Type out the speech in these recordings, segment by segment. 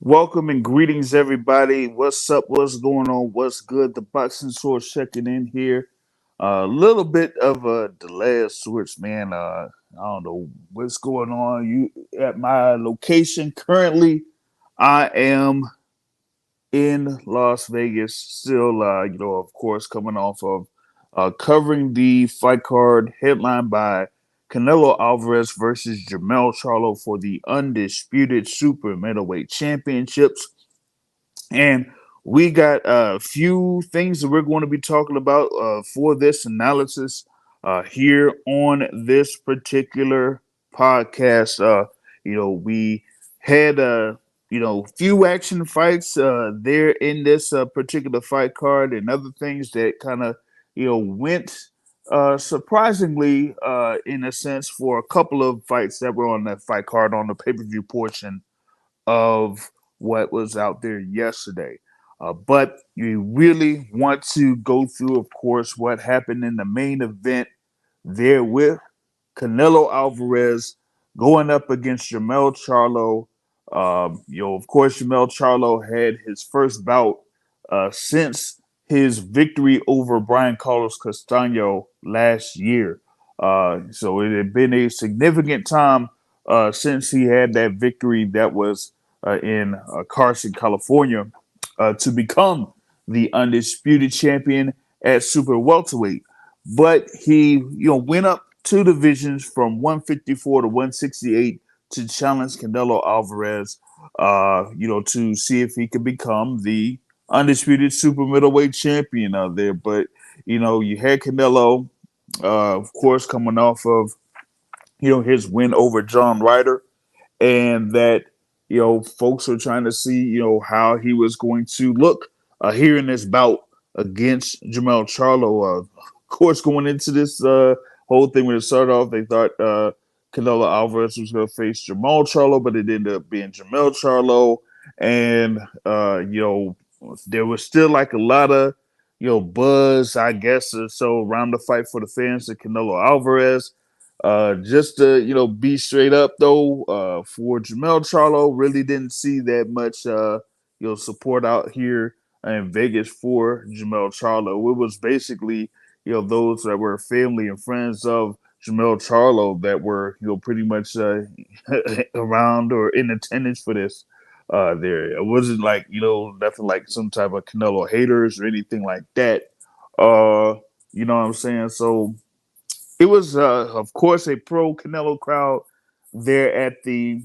Welcome and greetings, everybody. What's up? What's going on? What's good? The boxing source checking in here. A little bit of a delay of sorts, man. I don't know what's going on. You at my location currently? I am in Las Vegas. Still, of course, coming off of covering the fight card headlined by Canelo Alvarez versus Jermell Charlo for the undisputed super middleweight championships. And we got a few things that we're going to be talking about for this analysis here on this particular podcast. We had few action fights there in this particular fight card, and other things that kind of went surprisingly in a sense for a couple of fights that were on that fight card on the pay-per-view portion of what was out there yesterday. But you really want to go through, of course, what happened in the main event there with Canelo Alvarez going up against Jermell Charlo. Of course, Jermell Charlo had his first bout since his victory over Brian Carlos Castano last year. So it had been a significant time since he had that victory that was in Carson, California, to become the undisputed champion at super welterweight. But he, went up two divisions from 154 to 168 to challenge Canelo Alvarez, to see if he could become the undisputed super middleweight champion out there. But, you had Canelo, of course, coming off of, his win over John Ryder, and that folks are trying to see how he was going to look here in this bout against Jermell Charlo. Of course, going into this whole thing when it started off, they thought Canelo Alvarez was going to face Jermell Charlo, but it ended up being Jermell Charlo, and there was still like a lot of buzz, I guess, or so around the fight for the fans of Canelo Alvarez. Just to be straight up though, for Jermell Charlo, really didn't see that much support out here in Vegas for Jermell Charlo. It was basically those that were family and friends of Jermell Charlo that were pretty much around or in attendance for this. There, it wasn't like nothing like some type of Canelo haters or anything like that. You know what I'm saying? So it was, of course, a pro Canelo crowd there at the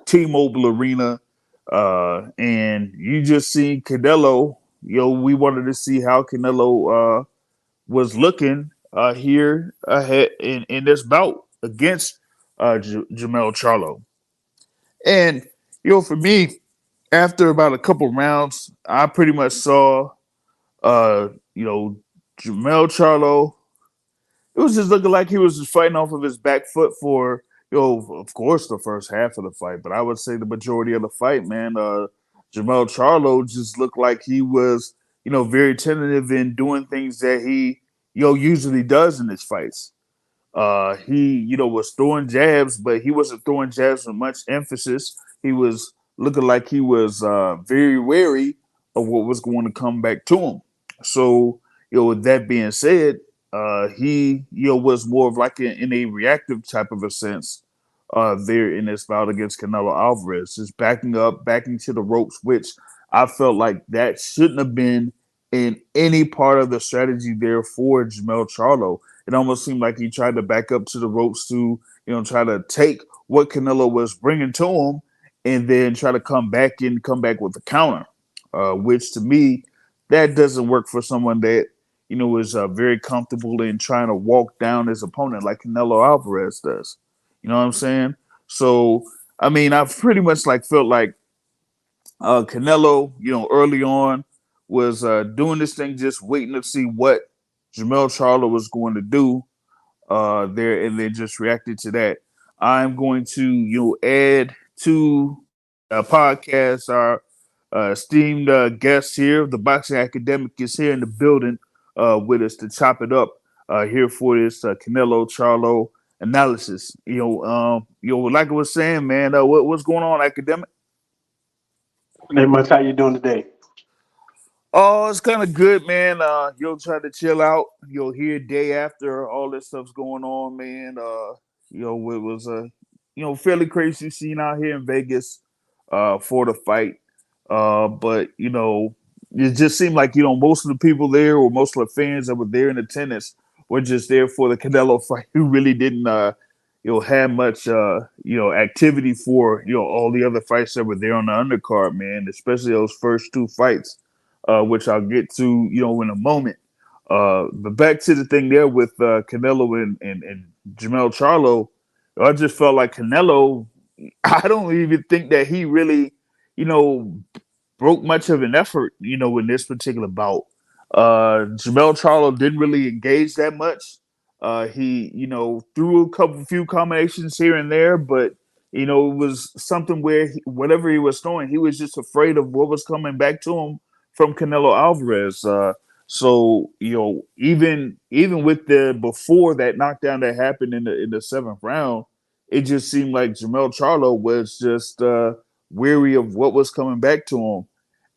T-Mobile Arena, and you just see Canelo. We wanted to see how Canelo was looking here ahead in this bout against Jermell Charlo. And for me, after about a couple rounds, I pretty much saw uh, you know Jermell Charlo. It was just looking like he was just fighting off of his back foot for, of course, the first half of the fight. But I would say the majority of the fight, man, Jermell Charlo just looked like he was, very tentative in doing things that he, usually does in his fights. He, was throwing jabs, but he wasn't throwing jabs with much emphasis. He was looking like he was very wary of what was going to come back to him. So, with that being said, he, was more of like in a reactive type of a sense there in this bout against Canelo Alvarez, just backing up, backing to the ropes, which I felt like that shouldn't have been in any part of the strategy there for Jermell Charlo. It almost seemed like he tried to back up to the ropes to, try to take what Canelo was bringing to him and then try to come back with a counter, which to me, that doesn't work for someone that, is very comfortable in trying to walk down his opponent like Canelo Alvarez does. You know what I'm saying? So, I mean, I pretty much like felt like Canelo, early on was doing this thing, just waiting to see what Jermell Charlo was going to do there, and then just reacted to that. I'm going to, add to podcast our esteemed guest here. The Boxing Academic is here in the building with us to chop it up here for this Canelo Charlo analysis. Like I was saying, man, what's going on, Academic? Not much. How you doing today? Oh, it's kind of good, man. You'll try to chill out. You'll hear day after all this stuff's going on, man. It was a fairly crazy scene out here in Vegas, for the fight. But it just seemed like most of the people there, or most of the fans that were there in attendance, were just there for the Canelo fight. Who really didn't have much activity for all the other fights that were there on the undercard, man. Especially those first two fights, which I'll get to, in a moment. But back to the thing there with Canelo and Jermell Charlo, I just felt like Canelo. I don't even think that he really, you know, broke much of an effort, in this particular bout. Jermell Charlo didn't really engage that much. He, threw few combinations here and there, but it was something where whatever he was throwing, he was just afraid of what was coming back to him from Canelo Alvarez. So even with the before that knockdown that happened in the seventh round, it just seemed like Jermell Charlo was just weary of what was coming back to him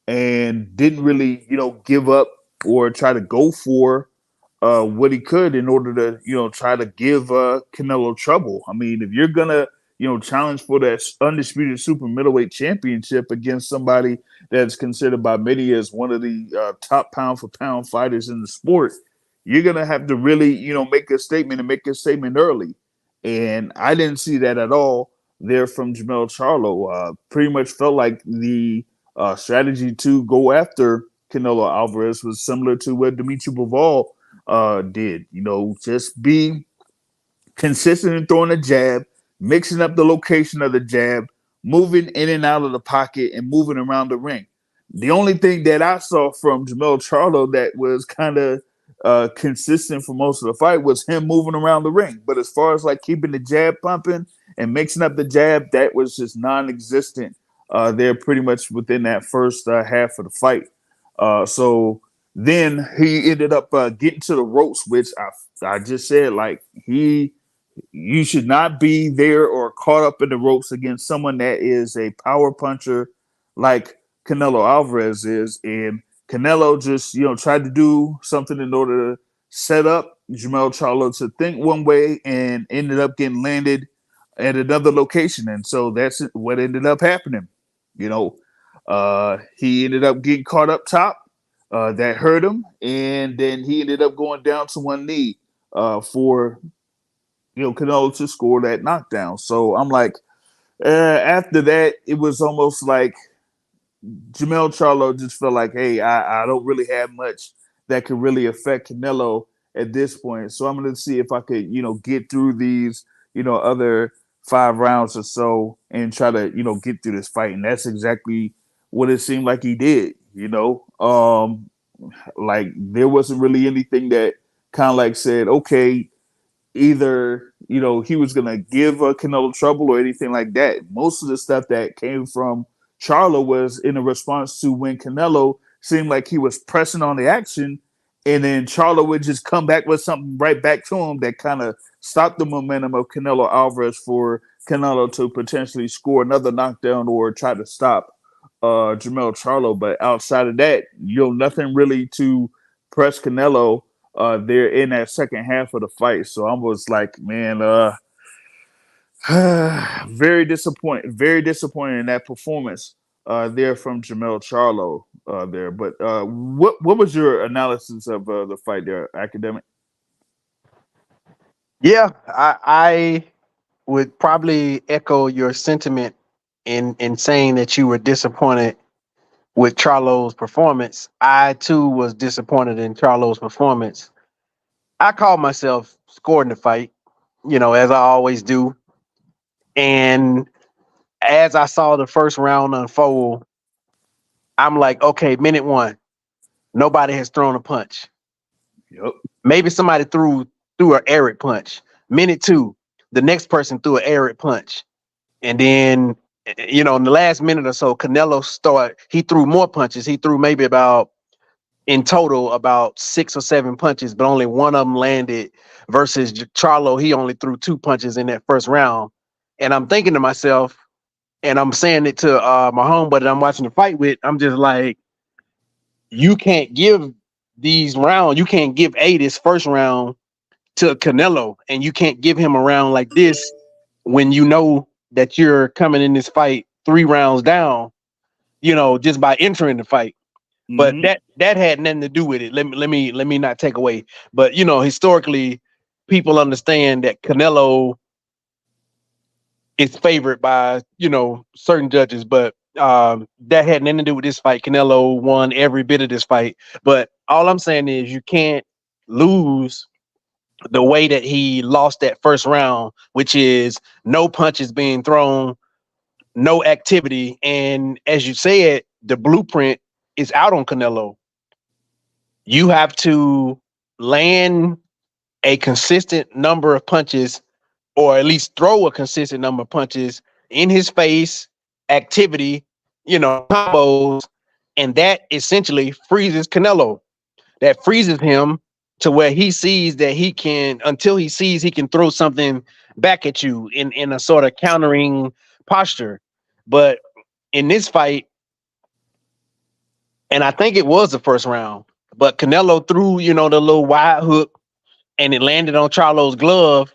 and didn't really, give up or try to go for what he could in order to, try to give Canelo trouble. I mean, if you're gonna, challenge for that undisputed super middleweight championship against somebody that's considered by many as one of the top pound for pound fighters in the sport, you're gonna have to really, make a statement and make a statement early. And I didn't see that at all there from Jermell Charlo. Pretty much felt like the strategy to go after Canelo Alvarez was similar to what Dimitri Bivol did. Just be consistent in throwing a jab, mixing up the location of the jab, moving in and out of the pocket, and moving around the ring. The only thing that I saw from Jermell Charlo that was kind of consistent for most of the fight was him moving around the ring. But as far as like keeping the jab pumping and mixing up the jab, that was just non-existent. They're pretty much within that first half of the fight. So then he ended up getting to the ropes, which I just said like you should not be there or caught up in the ropes against someone that is a power puncher like Canelo Alvarez is. And Canelo just, tried to do something in order to set up Jermell Charlo to think one way and ended up getting landed at another location. And so that's what ended up happening. You know, he ended up getting caught up top. That hurt him. And then he ended up going down to one knee for Canelo to score that knockdown. So I'm like, after that, it was almost like Jermell Charlo just felt like, hey, I don't really have much that could really affect Canelo at this point. So I'm going to see if I could, get through these, other 5 rounds or so and try to, get through this fight. And that's exactly what it seemed like he did, like there wasn't really anything that kind of like said, okay, either he was gonna give Canelo trouble or anything like that. Most of the stuff that came from Charlo was in a response to when Canelo seemed like he was pressing on the action, and then Charlo would just come back with something right back to him that kind of stopped the momentum of Canelo Alvarez for Canelo to potentially score another knockdown or try to stop Jermell Charlo. But outside of that, nothing really to press Canelo there in that second half of the fight. So I was like, man, very disappointed in that performance there from Jermell Charlo there. But what was your analysis of the fight there, academic? Yeah, I would probably echo your sentiment in saying that you were disappointed with Charlo's performance. I too was disappointed in Charlo's performance. I called myself scoring the fight, as I always do. And as I saw the first round unfold, I'm like, okay, minute one, nobody has thrown a punch. Yep. Maybe somebody threw an arid punch. Minute two, the next person threw an arid punch. And then, in the last minute or so, he threw more punches. He threw maybe in total, about 6 or 7 punches, but only one of them landed versus Charlo. He only threw 2 punches in that first round. And I'm thinking to myself, And I'm saying it to my homebody that I'm watching the fight with. I'm just like, you can't give these rounds. You can't give this first round to Canelo, and you can't give him a round like this when you know that you're coming in this fight 3 rounds down. Just by entering the fight. But Mm-hmm. that had nothing to do with it. Let me not take away. But historically, people understand that Canelo is favored by certain judges, but that had nothing to do with this fight. Canelo won every bit of this fight. But all I'm saying is you can't lose the way that he lost that first round, which is no punches being thrown, no activity, and as you said, the blueprint is out on Canelo. You have to land a consistent number of punches, or at least throw a consistent number of punches in his face, activity, combos, and that essentially freezes Canelo. That freezes him to where he sees that he can, until he sees he can throw something back at you in a sort of countering posture. But in this fight, and I think it was the first round, but Canelo threw, the little wide hook and it landed on Charlo's glove.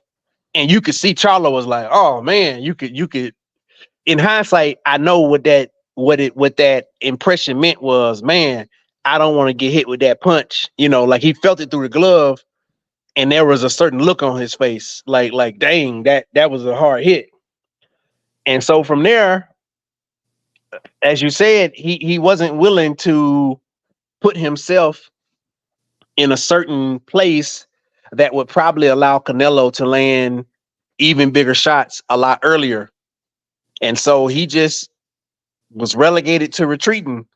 And you could see Charlo was like, oh man, you could in hindsight, I know what that impression meant was, man, I don't want to get hit with that punch. Like he felt it through the glove and there was a certain look on his face, like dang, that was a hard hit. And so from there, as you said, he wasn't willing to put himself in a certain place that would probably allow Canelo to land even bigger shots a lot earlier. And so he just was relegated to retreating,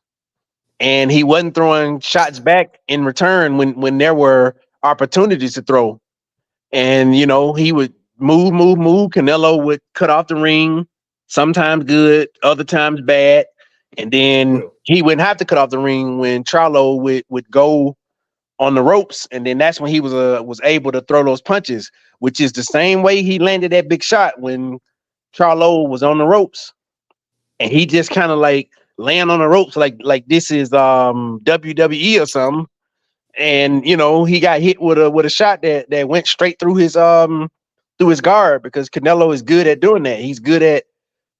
and he wasn't throwing shots back in return when there were opportunities to throw. And he would move. Canelo would cut off the ring, sometimes good, other times bad. And then Yeah. he wouldn't have to cut off the ring when Charlo would go on the ropes, and then that's when he was able to throw those punches, which is the same way he landed that big shot when Charlo was on the ropes, and he just kind of like land on the ropes like this is WWE or something, and he got hit with a shot that went straight through his guard, because Canelo is good at doing that. He's good at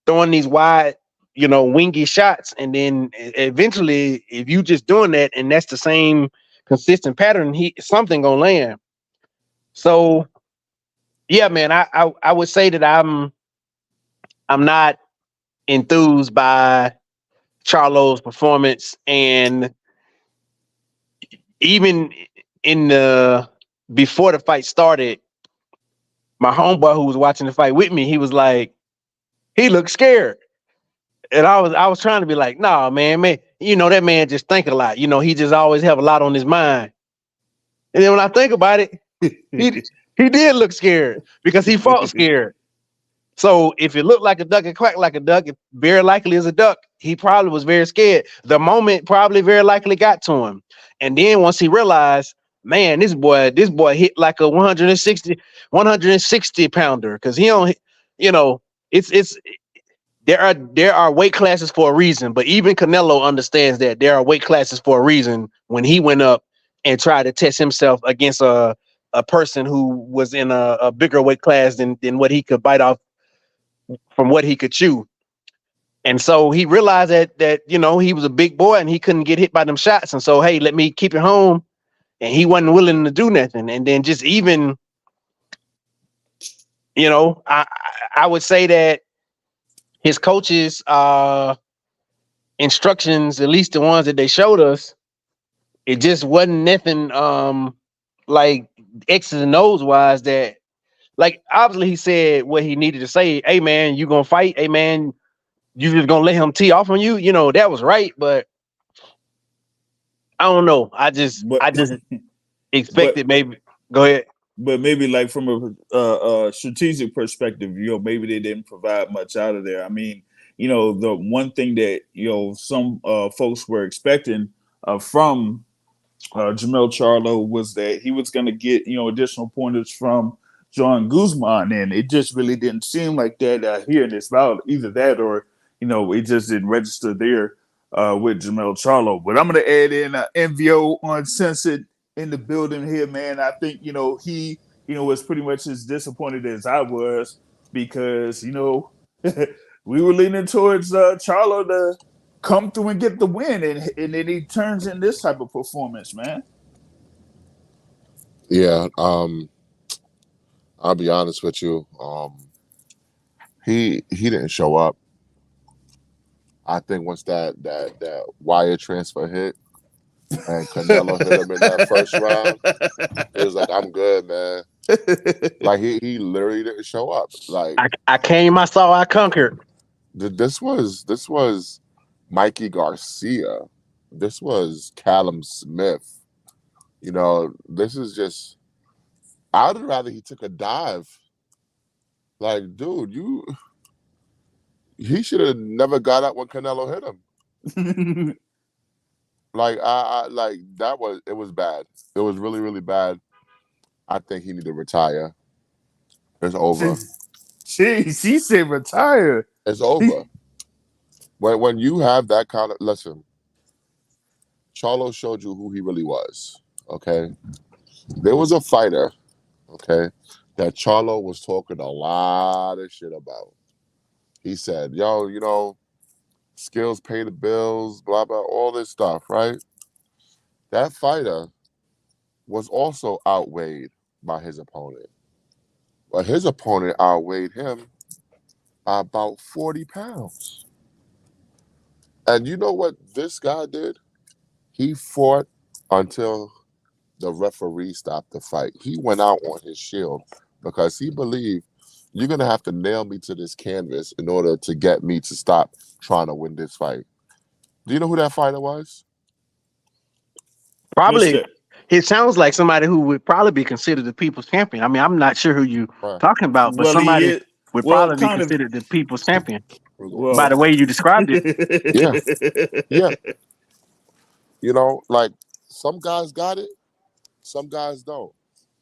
throwing these wide, wingy shots, and then eventually, if you just doing that and that's the same consistent pattern, he something gonna land. So yeah, man, I would say that I'm not enthused by Charlo's performance, and even in the before the fight started, my homeboy who was watching the fight with me, he was like, he looked scared. And I was trying to be like, nah, man, that man just think a lot. He just always have a lot on his mind. And then when I think about it, he he did look scared because he fought scared. So if it looked like a duck and quacked like a duck, it very likely is a duck. He probably was very scared. The moment probably very likely got to him. And then once he realized, man, this boy hit like a 160 pounder, because he don't, you know, it's there are weight classes for a reason, but even Canelo understands that there are weight classes for a reason when he went up and tried to test himself against a person who was in a bigger weight class than what he could bite off from what he could chew. And so he realized that he was a big boy and he couldn't get hit by them shots. And so, hey, let me keep it home. And he wasn't willing to do nothing. And then just even, I would say that his coaches instructions, at least the ones that they showed us, it just wasn't nothing like X's and O's wise, that like obviously he said what he needed to say. Hey man, you gonna fight? Hey man, you just gonna let him tee off on you? That was right, but I don't know. I just but I just but expected maybe. Go ahead. but maybe like from a strategic perspective, maybe they didn't provide much out of there. I mean, the one thing that some folks were expecting from Jermell Charlo was that he was going to get additional pointers from John Guzman, and it just really didn't seem like that here in this bout. Either that, or it just didn't register there with Jermell Charlo. But I'm going to add in MVO Uncensored in the building here, man. I think, he, was pretty much as disappointed as I was because, we were leaning towards Charlo to come through and get the win. And then he turns in this type of performance, man. Yeah. I'll be honest with you. He didn't show up. I think once that wire transfer hit and Canelo hit him in that first round, it was like, I'm good, man. Like he literally didn't show up. Like I came, I saw, I conquered. this was Mikey Garcia. This was Callum Smith. This is just. I'd rather he took a dive. Like, dude, he should have never got up when Canelo hit him. Like, I like it was bad. It was really, really bad. I think he need to retire. It's over. Jeez, she said retire. It's over. When you have that kind of listen, Charlo showed you who he really was. Okay, there was a fighter. Okay, that Charlo was talking a lot of shit about. He said, "Yo, skills pay the bills, blah blah, all this stuff, right?" That fighter was also outweighed by his opponent, but his opponent outweighed him by about 40 pounds. And you know what this guy did? He fought until the referee stopped the fight. He went out on his shield because he believed you're going to have to nail me to this canvas in order to get me to stop trying to win this fight. Do you know who that fighter was? Probably, it sounds like somebody who would probably be considered the people's champion. I mean, I'm not sure who you talking about, but Well, he somebody is. would Well, probably be kind of. considered the people's champion by Well, the way you described it. Yeah. Like some guys got it, some guys don't.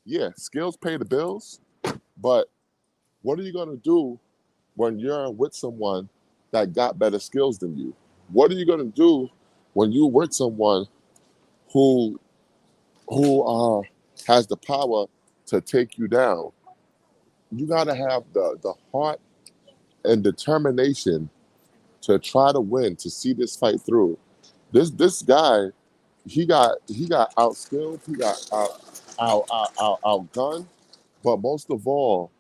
Yeah, skills pay the bills, but what are you going to do when you're with someone that got better skills than you? What are you going to do when you're with someone who has the power to take you down? You got to have the heart and determination to try to win, to see this fight through. This guy, he got outskilled, he got outgunned, but most of all,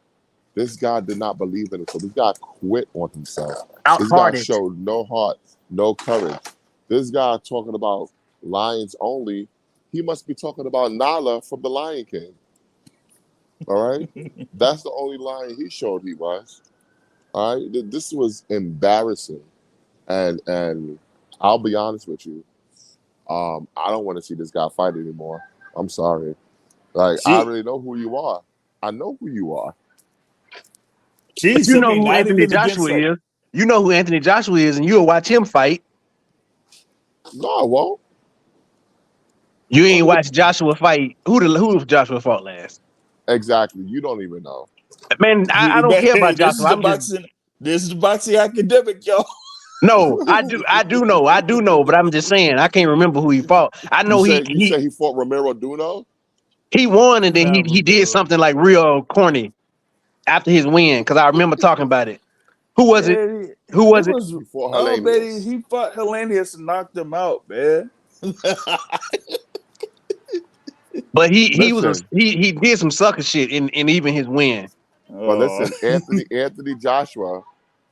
this guy did not believe in it. So this guy quit on himself. This guy Outhearted. showed no heart, no courage. This guy talking about lions only, he must be talking about Nala from the Lion King. All right? That's the only lion he showed he was. All right? This was embarrassing. And I'll be honest with you. I don't want to see this guy fight anymore. I'm sorry. Like, I already know who you are. I know who you are. Jeez, You know who Anthony Joshua is. You know who Anthony Joshua is, and you'll watch him fight. No, I won't. You ain't watched Joshua fight. Who Joshua fought last? Exactly. You don't even know. Man, I don't care about This is Joshua. the boxing. This is the boxing academic, y'all. No, I do know, but I'm just saying I can't remember who he fought. I know you say he fought Romero Duno? He won, and then he did something like real corny after his win, because I remember talking about it. Who was it? Who was it? He fought Oh, Helenius. man, he fought Helenius and knocked him out, man. But he did some sucker shit in even his win. But listen, Anthony Joshua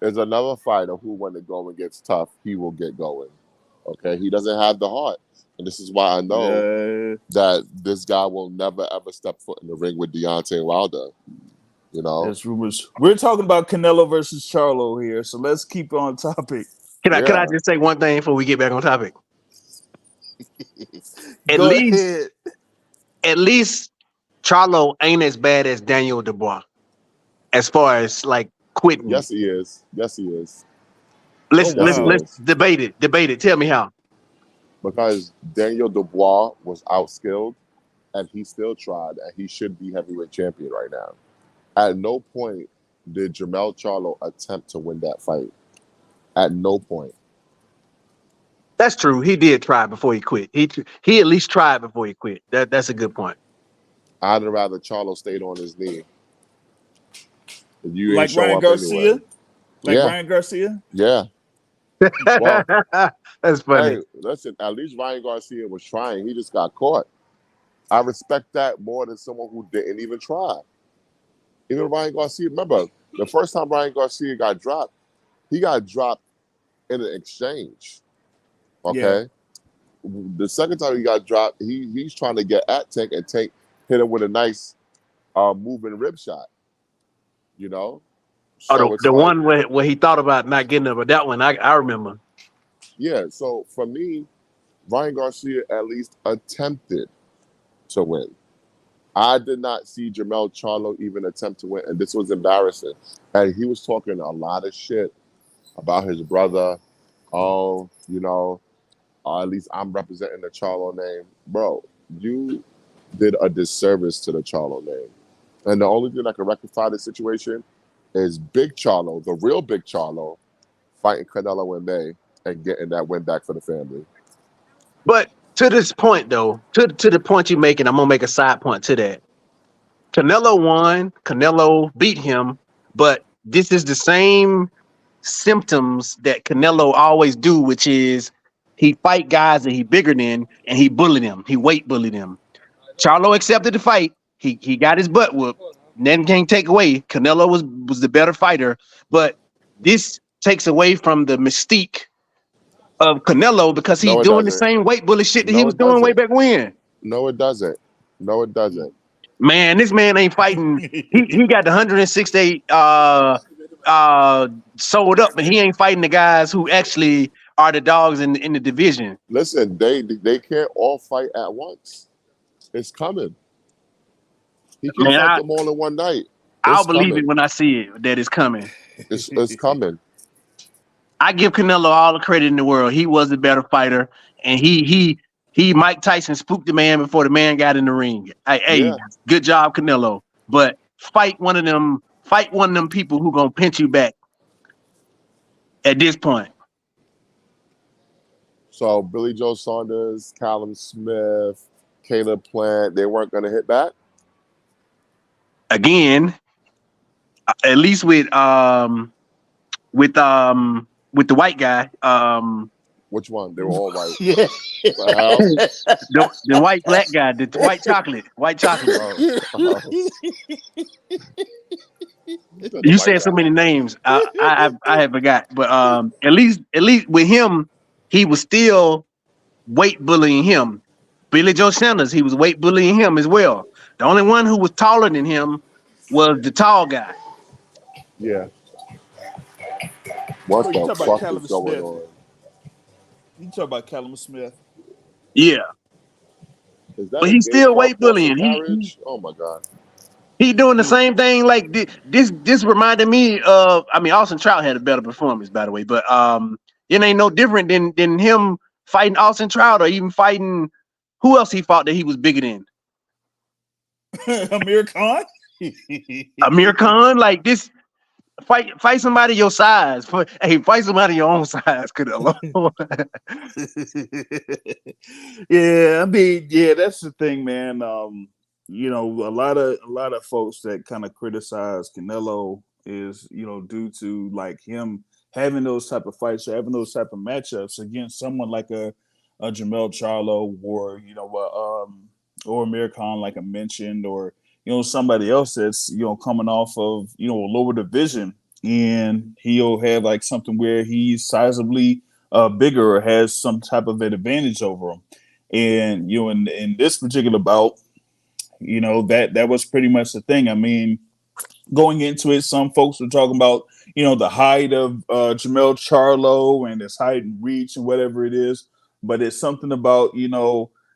is another fighter who, when the going gets tough, he will get going. Okay, he doesn't have the heart, and this is why I know that this guy will never ever step foot in the ring with Deontay Wilder. There's rumors. We're talking about Canelo versus Charlo here, so let's keep on topic. Can I just say one thing before we get back on topic? Go ahead. At least Charlo ain't as bad as Daniel Dubois as far as like quitting. Yes, he is. Yes, he is. Let's debate it. Debate it. Tell me how. Because Daniel Dubois was outskilled, and he still tried, and he should be heavyweight champion right now. At no point did Jermell Charlo attempt to win that fight. At no point. That's true. He did try before he quit. He at least tried before he quit. That's a good point. I'd rather Charlo stayed on his knee. You ain't Like show Ryan up anyway. Garcia. Like Yeah, Ryan Garcia. yeah. Well, That's funny. hey, listen. At least Ryan Garcia was trying. He just got caught. I respect that more than someone who didn't even try. Even Ryan Garcia. Remember, the first time Ryan Garcia got dropped, he got dropped in an exchange. Yeah. Okay. The second time he got dropped, he's trying to get at Tank, and Tank hit him with a nice moving rib shot. You know? Oh, So it's the like, one where he thought about not getting it, but that one I remember. yeah. So for me, Ryan Garcia at least attempted to win. I did not see Jermell Charlo even attempt to win, and this was embarrassing. And he was talking a lot of shit about his brother. Oh, at least I'm representing the Charlo name. Bro, you did a disservice to the Charlo name. And the only thing that can rectify the situation is Big Charlo, the real Big Charlo, fighting Canelo in May and getting that win back for the family. But to this point, though, to the point you're making, I'm gonna make a side point to that. Canelo won. Canelo beat him, but this is the same symptoms that Canelo always do, which is he fight guys that he bigger than and he bully them. He weight bully them. Charlo accepted the fight. He got his butt whooped. Nothing can't take away. Canelo was the better fighter, but this takes away from the mystique of Canelo because he's No, it doing the doesn't. same weight bully shit that he No, was it doing way doesn't. back when. No, it doesn't. No, it doesn't. Man, this man ain't fighting. He got the 168 sold up, but he ain't fighting the guys who actually are the dogs in the division. Listen, they can't all fight at once. It's coming. He can't Man, fight them all in one night. I'll It's believe it coming. when I see it that it's coming. It's coming. I give Canelo all the credit in the world. He was the better fighter, and he Mike Tyson spooked the man before the man got in the ring. Hey, Yeah. good job, Canelo. But fight one of them people who gonna pinch you back at this point. So Billy Joe Saunders, Callum Smith, Caleb Plant, they weren't going to hit back. Again, at least with the white guy, Which one? They were all white. Yeah. the white black guy, the white chocolate. Oh. You said so many names. I have forgot, but at least with him, he was still weight bullying him. Billy Joe Sanders, he was weight bullying him as well. The only one who was taller than him was the tall guy. Yeah. What So you the talk about fuck Callum is going Smith. on? You talk about Callum Smith. Yeah, Is that but a he's gay still weight cross the bullying. carriage? Oh my god. He doing the same thing. Like this reminded me of. I mean, Austin Trout had a better performance, by the way, but it ain't no different than him fighting Austin Trout or even fighting who else he fought that he was bigger than. Amir Khan. Amir Khan, like this. Fight somebody your size. Fight somebody your own size. Yeah, I mean, yeah, that's the thing, man. A lot of folks that kind of criticize Canelo is, due to like him having those type of fights or having those type of matchups against someone like a Jermell Charlo or Amir Khan, like I mentioned, or somebody else that's coming off of a lower division, and he'll have like something where he's sizably bigger or has some type of an advantage over him. And in this particular bout, that was pretty much the thing. I mean, going into it, some folks were talking about the height of Jermell Charlo and his height and reach and whatever it is, but it's something about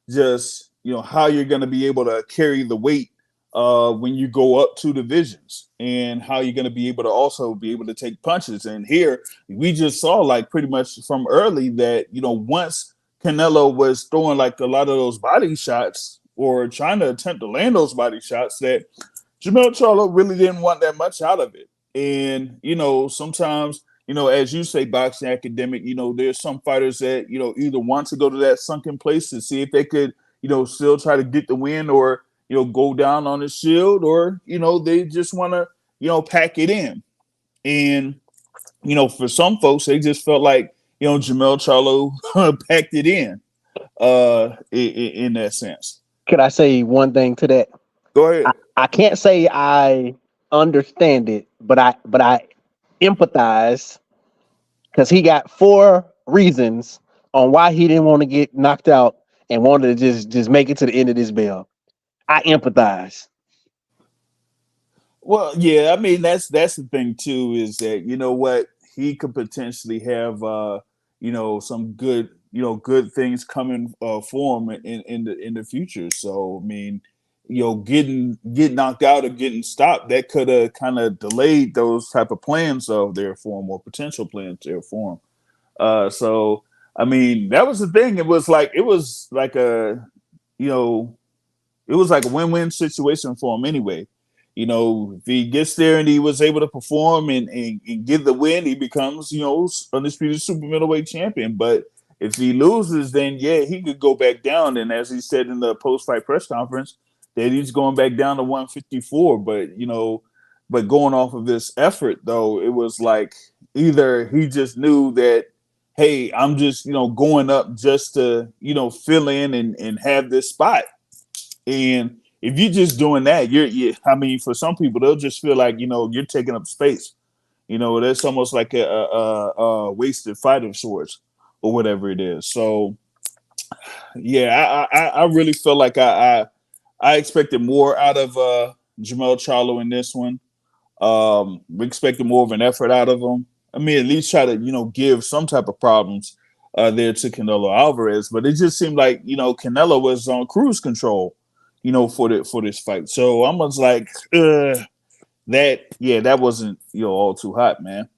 just how you're going to be able to carry the weight when you go up two divisions, and how you're going to be able to also be able to take punches. And here we just saw, like, pretty much from early that once Canelo was throwing like a lot of those body shots or trying to attempt to land those body shots, that Jermell Charlo really didn't want that much out of it. And, sometimes, as you say, boxing academic, there's some fighters that, either want to go to that sunken place to see if they could, still try to get the win or, go down on the shield, or, they just want to, pack it in. And, for some folks, they just felt like, Jermell Charlo packed it in that sense. Could I say one thing to that? Go ahead. I can't say I understand it, but I empathize because he got 4 reasons on why he didn't want to get knocked out and wanted to just make it to the end of this bell. I empathize. Well, yeah, I mean that's the thing too, is that what, he could potentially have some good good things coming for him in the future. So I mean, getting knocked out or getting stopped, that could have kind of delayed those type of plans of their form, or potential plans there for him. So I mean, that was the thing. It was like you know a win-win situation for him anyway. If he gets there and he was able to perform and get the win, he becomes, undisputed super middleweight champion. But if he loses, then yeah, he could go back down. And as he said in the post-fight press conference, that he's going back down to 154. But going off of this effort, though, it was like either he just knew that, hey, I'm just, going up just to, fill in and have this spot. And if you're just doing that, I mean, for some people, they'll just feel like, you're taking up space. That's almost like a wasted fight of sorts, or whatever it is. So, yeah, I really feel like I expected more out of Jermell Charlo in this one. We expected more of an effort out of him. I mean, at least try to, give some type of problems there to Canelo Alvarez. But it just seemed like, Canelo was on cruise control, for this fight. So I was like, that wasn't, all too hot, man.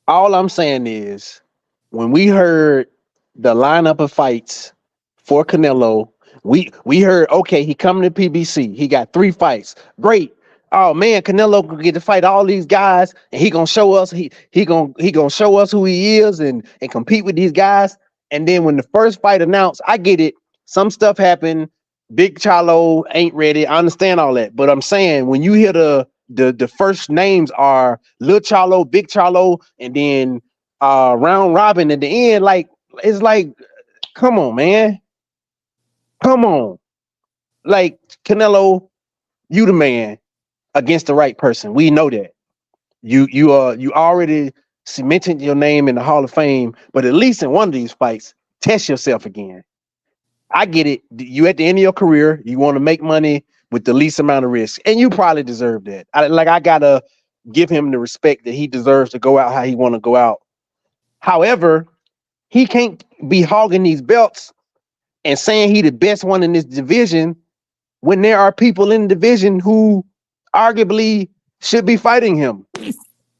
All I'm saying is, when we heard the lineup of fights for Canelo, we heard, okay, he coming to PBC. He got 3 fights. Great. Oh man, Canelo could get to fight all these guys, and he gonna show us he gonna show us who he is and compete with these guys. And then when the first fight announced, I get it. Some stuff happened. Big Charlo ain't ready. I understand all that, but I'm saying when you hear the first names are Lil Charlo, Big Charlo, and then round robin at the end, like it's like, come on, man, come on, like Canelo, you the man against the right person. We know that you already cemented your name in the Hall of Fame, but at least in one of these fights, test yourself again. I get it. You at the end of your career, you want to make money with the least amount of risk, and you probably deserve that. I gotta give him the respect that he deserves to go out how he want to go out. However, he can't be hogging these belts and saying he the best one in this division when there are people in the division who arguably should be fighting him.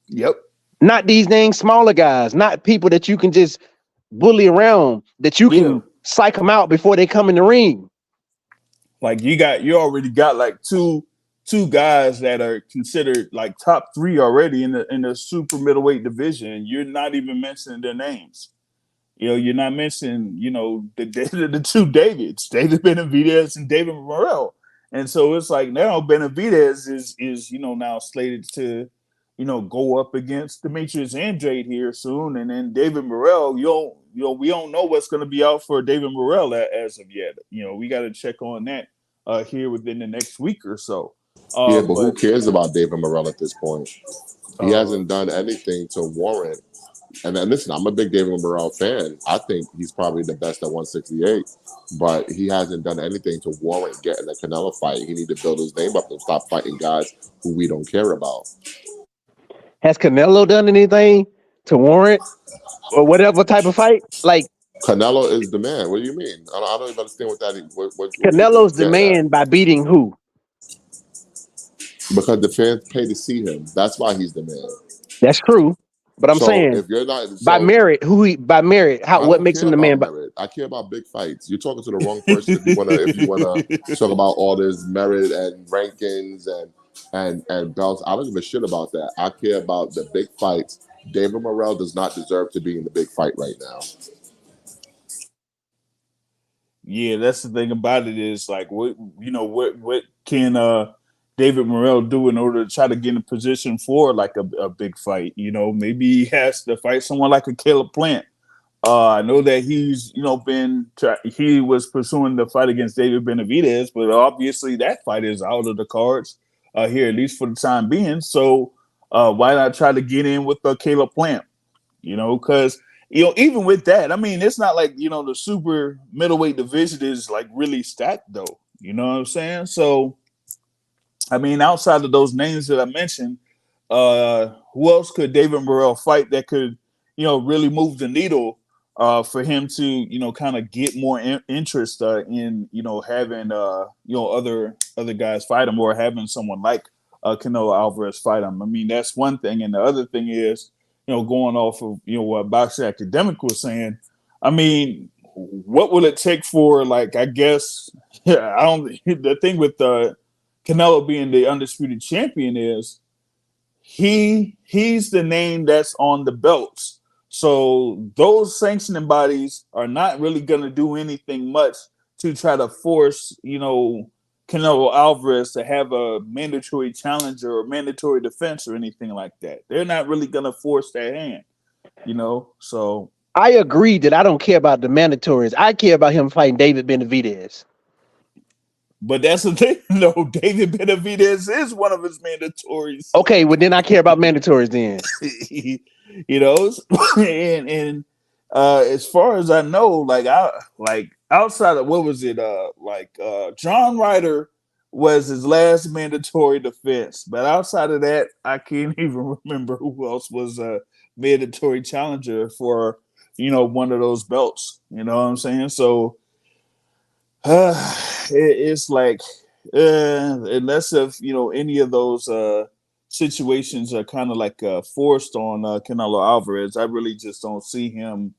Yep. Not these dang smaller guys, not people that you can just bully around, that you can psych them out before they come in the ring. Like you already got like two guys that are considered like top 3 already in the super middleweight division. You're not even mentioning their names. You're not mentioning, the 2 Davids, David Benavidez and David Morrell. And so it's like now Benavidez is now slated to, go up against Demetrius Andrade here soon. And then David Morrell, we don't know what's going to be out for David Morrell as of yet. We got to check on that here within the next week or so. But who cares about David Morrell at this point? He hasn't done anything to warrant. And then listen, I'm a big David Morrell fan. I think he's probably the best at 168, but he hasn't done anything to warrant getting a Canelo fight. He need to build his name up and stop fighting guys who we don't care about. Has Canelo done anything to warrant or whatever type of fight? Like Canelo is the man. What do you mean? I don't even understand what that is. What Canelo's the man by beating who? Because the fans pay to see him. That's why he's the man. That's true. But I'm saying, if you're not by merit, what makes him the man? I care about big fights. You're talking to the wrong person if you wanna talk about all this merit and rankings and belts. I don't give a shit about that. I care about the big fights David Morrell does not deserve to be in the big fight right now. Yeah, that's the thing about it is like what can David Morrell do in order to try to get in position for like a big fight? Maybe he has to fight someone like a Caleb Plant. I know that he's he was pursuing the fight against David Benavidez, but obviously that fight is out of the cards here at least for the time being. So why not try to get in with Caleb Plant? Because even with that, I mean, it's not like the super middleweight division is like really stacked though. You know what I'm saying? So I mean, outside of those names that I mentioned, who else could David Morrell fight that could, really move the needle for him to, kind of get more interest in, having, other guys fight him or having someone like Canelo Alvarez fight him. I mean, that's one thing. And the other thing is, going off of, what Boxing Academic was saying, I mean, what will it take for, like, I guess, the thing with Canelo being the undisputed champion is he's the name that's on the belts. So those sanctioning bodies are not really going to do anything much to try to force, Canelo Alvarez to have a mandatory challenger or mandatory defense or anything like that. They're not really going to force that hand, So I agree that I don't care about the mandatories. I care about him fighting David Benavidez. But that's the thing, no. David Benavidez is one of his mandatories. Okay, well then I care about mandatories then. And as far as I know, like outside of what was it, John Ryder was his last mandatory defense. But outside of that, I can't even remember who else was a mandatory challenger for one of those belts. You know what I'm saying? So it's like unless if any of those situations are kind of like forced on Canelo Alvarez, I really just don't see him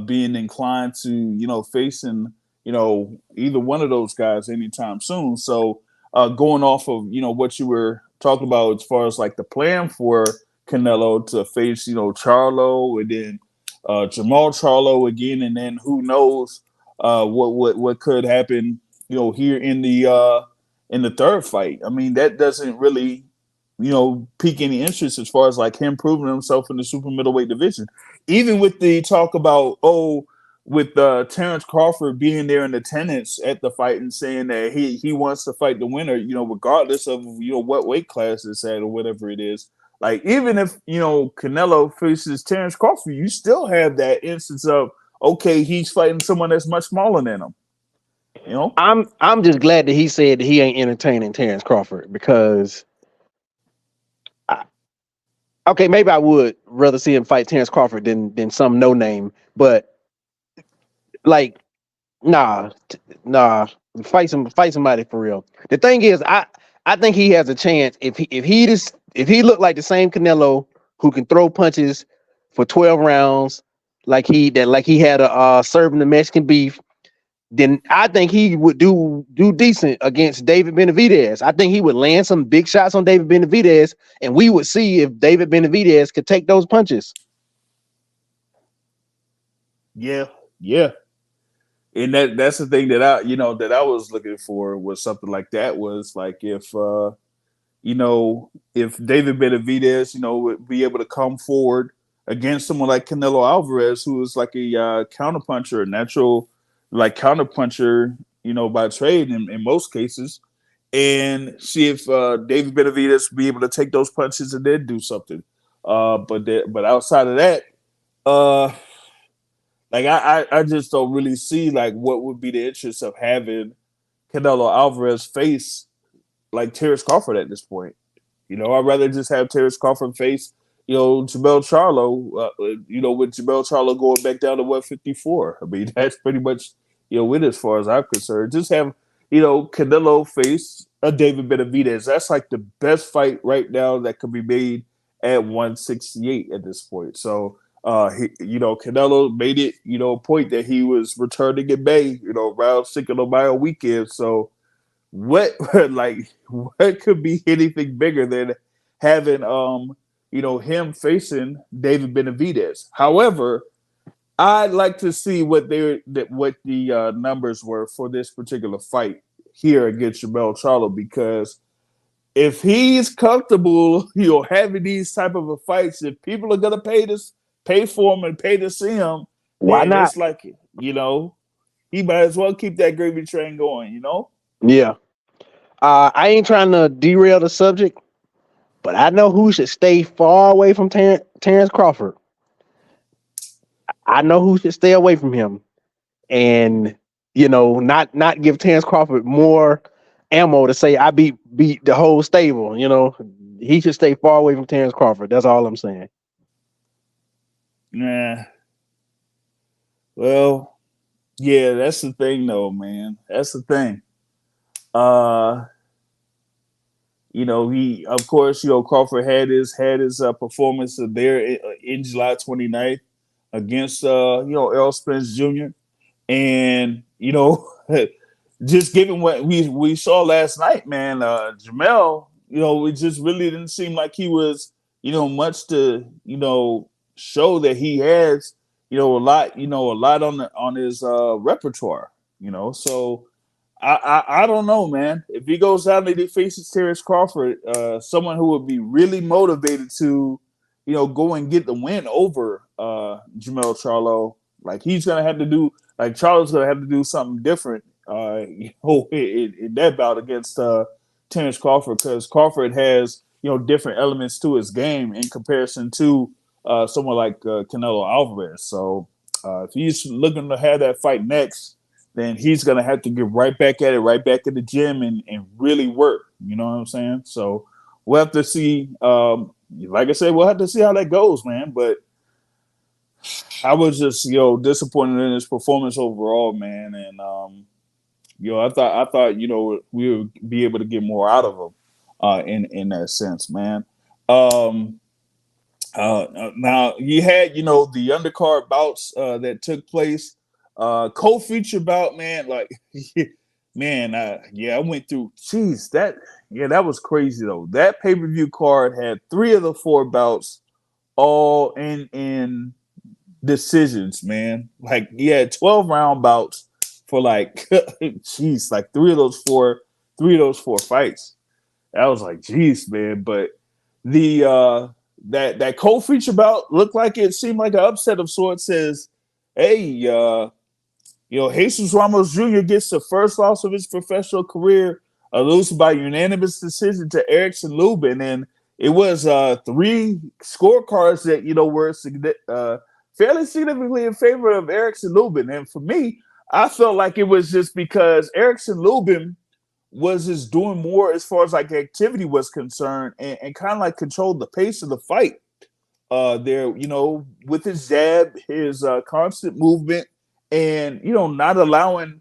being inclined to facing either one of those guys anytime soon. So going off of what you were talking about as far as like the plan for Canelo to face Charlo and then Jermell Charlo again, and then who knows what could happen, here in the third fight. I mean, that doesn't really, pique any interest as far as like him proving himself in the super middleweight division. Even with the talk about with Terrence Crawford being there in attendance at the fight and saying that he wants to fight the winner, regardless of what weight class it's at or whatever it is. Like even if Canelo faces Terrence Crawford, you still have that instance of okay, he's fighting someone that's much smaller than him. I'm just glad that he said that he ain't entertaining Terrence Crawford because okay, maybe I would rather see him fight Terrence Crawford than some no name, but like nah, fight somebody for real. The thing is, I think he has a chance if he looked like the same Canelo who can throw punches for 12 rounds, like he had a serving the Mexican beef. Then I think he would do decent against David Benavidez. I think he would land some big shots on David Benavidez, and we would see if David Benavidez could take those punches. Yeah. And that's the thing that I was looking for was something like that was like if David Benavidez would be able to come forward against someone like Canelo Alvarez, who is like a counterpuncher, a natural like counterpuncher, by trade in most cases, and see if David Benavidez would be able to take those punches and then do something. But outside of that, uh, like I just don't really see like what would be the interest of having Canelo Alvarez face like Terrence Crawford at this point. I'd rather just have Terrence Crawford face, Jermell Charlo, with Jermell Charlo going back down to 154. I mean, that's pretty much, it as far as I'm concerned. Just have, Canelo face a David Benavidez. That's like the best fight right now that could be made at 168 at this point. So, Canelo made it, a point that he was returning in May, around Cinco de Mayo weekend. So, what like what could be anything bigger than having him facing David Benavidez. However, I'd like to see what the numbers were for this particular fight here against Jermell Charlo, because if he's comfortable, having these type of a fights, if people are gonna pay for him and pay to see him, Why then not? it's like, he might as well keep that gravy train going. Yeah. I ain't trying to derail the subject, but I know who should stay far away from Terrence Crawford. I know who should stay away from him, and not give Terrence Crawford more ammo to say I beat the whole stable. He should stay far away from Terrence Crawford. That's all I'm saying. Nah. Well, yeah, that's the thing, though, man. That's the thing. He, of course, Crawford had his performance there in July 29th against Errol Spence Jr. And just given what we saw last night, man, Jermell, it just really didn't seem like he was, much to, show that he has, a lot on his repertoire, so I don't know, man. If he goes down and he faces Terrence Crawford, someone who would be really motivated to, go and get the win over Jermell Charlo, like he's gonna have to do, like Charlo's gonna have to do something different, in that bout against Terrence Crawford, because Crawford has different elements to his game in comparison to someone like Canelo Alvarez. So if he's looking to have that fight next, then he's going to have to get right back at it, right back in the gym and really work. You know what I'm saying? So we'll have to see. Like I said, we'll have to see how that goes, man. But I was just, disappointed in his performance overall, man. And, I thought, we would be able to get more out of him in that sense, man. Now you had, the undercard bouts that took place. Co-feature bout, man. Like, man, I went through. Jeez, that was crazy though. That pay-per-view card had 3 of the 4 bouts all in decisions, man. Like, he had 12-round bouts for like, jeez, like 3 of those 4 fights. I was like, jeez, man. But the that co-feature bout looked like it seemed like an upset of sorts. Says, hey, Jesus Ramos Jr. gets the first loss of his professional career, losing by unanimous decision to Erickson Lubin, and it was 3 scorecards that were fairly significantly in favor of Erickson Lubin. And for me, I felt like it was just because Erickson Lubin was just doing more as far as like activity was concerned, and kind of like controlled the pace of the fight. There, with his jab, his constant movement, and not allowing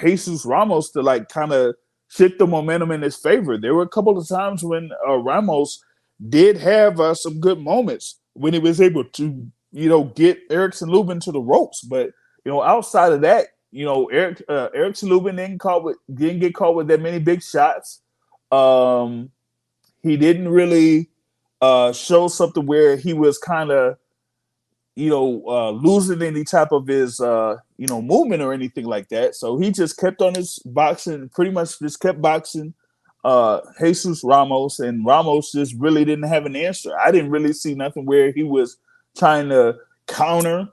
Jesus Ramos to like kind of shift the momentum in his favor. There were a couple of times when Ramos did have some good moments when he was able to get Erickson Lubin to the ropes, but outside of that, Erickson Lubin didn't get caught with that many big shots. He didn't really show something where he was kind of losing any type of his movement or anything like that. So he just kept on his boxing, pretty much just kept boxing Jesus Ramos, and Ramos just really didn't have an answer. I didn't really see nothing where he was trying to counter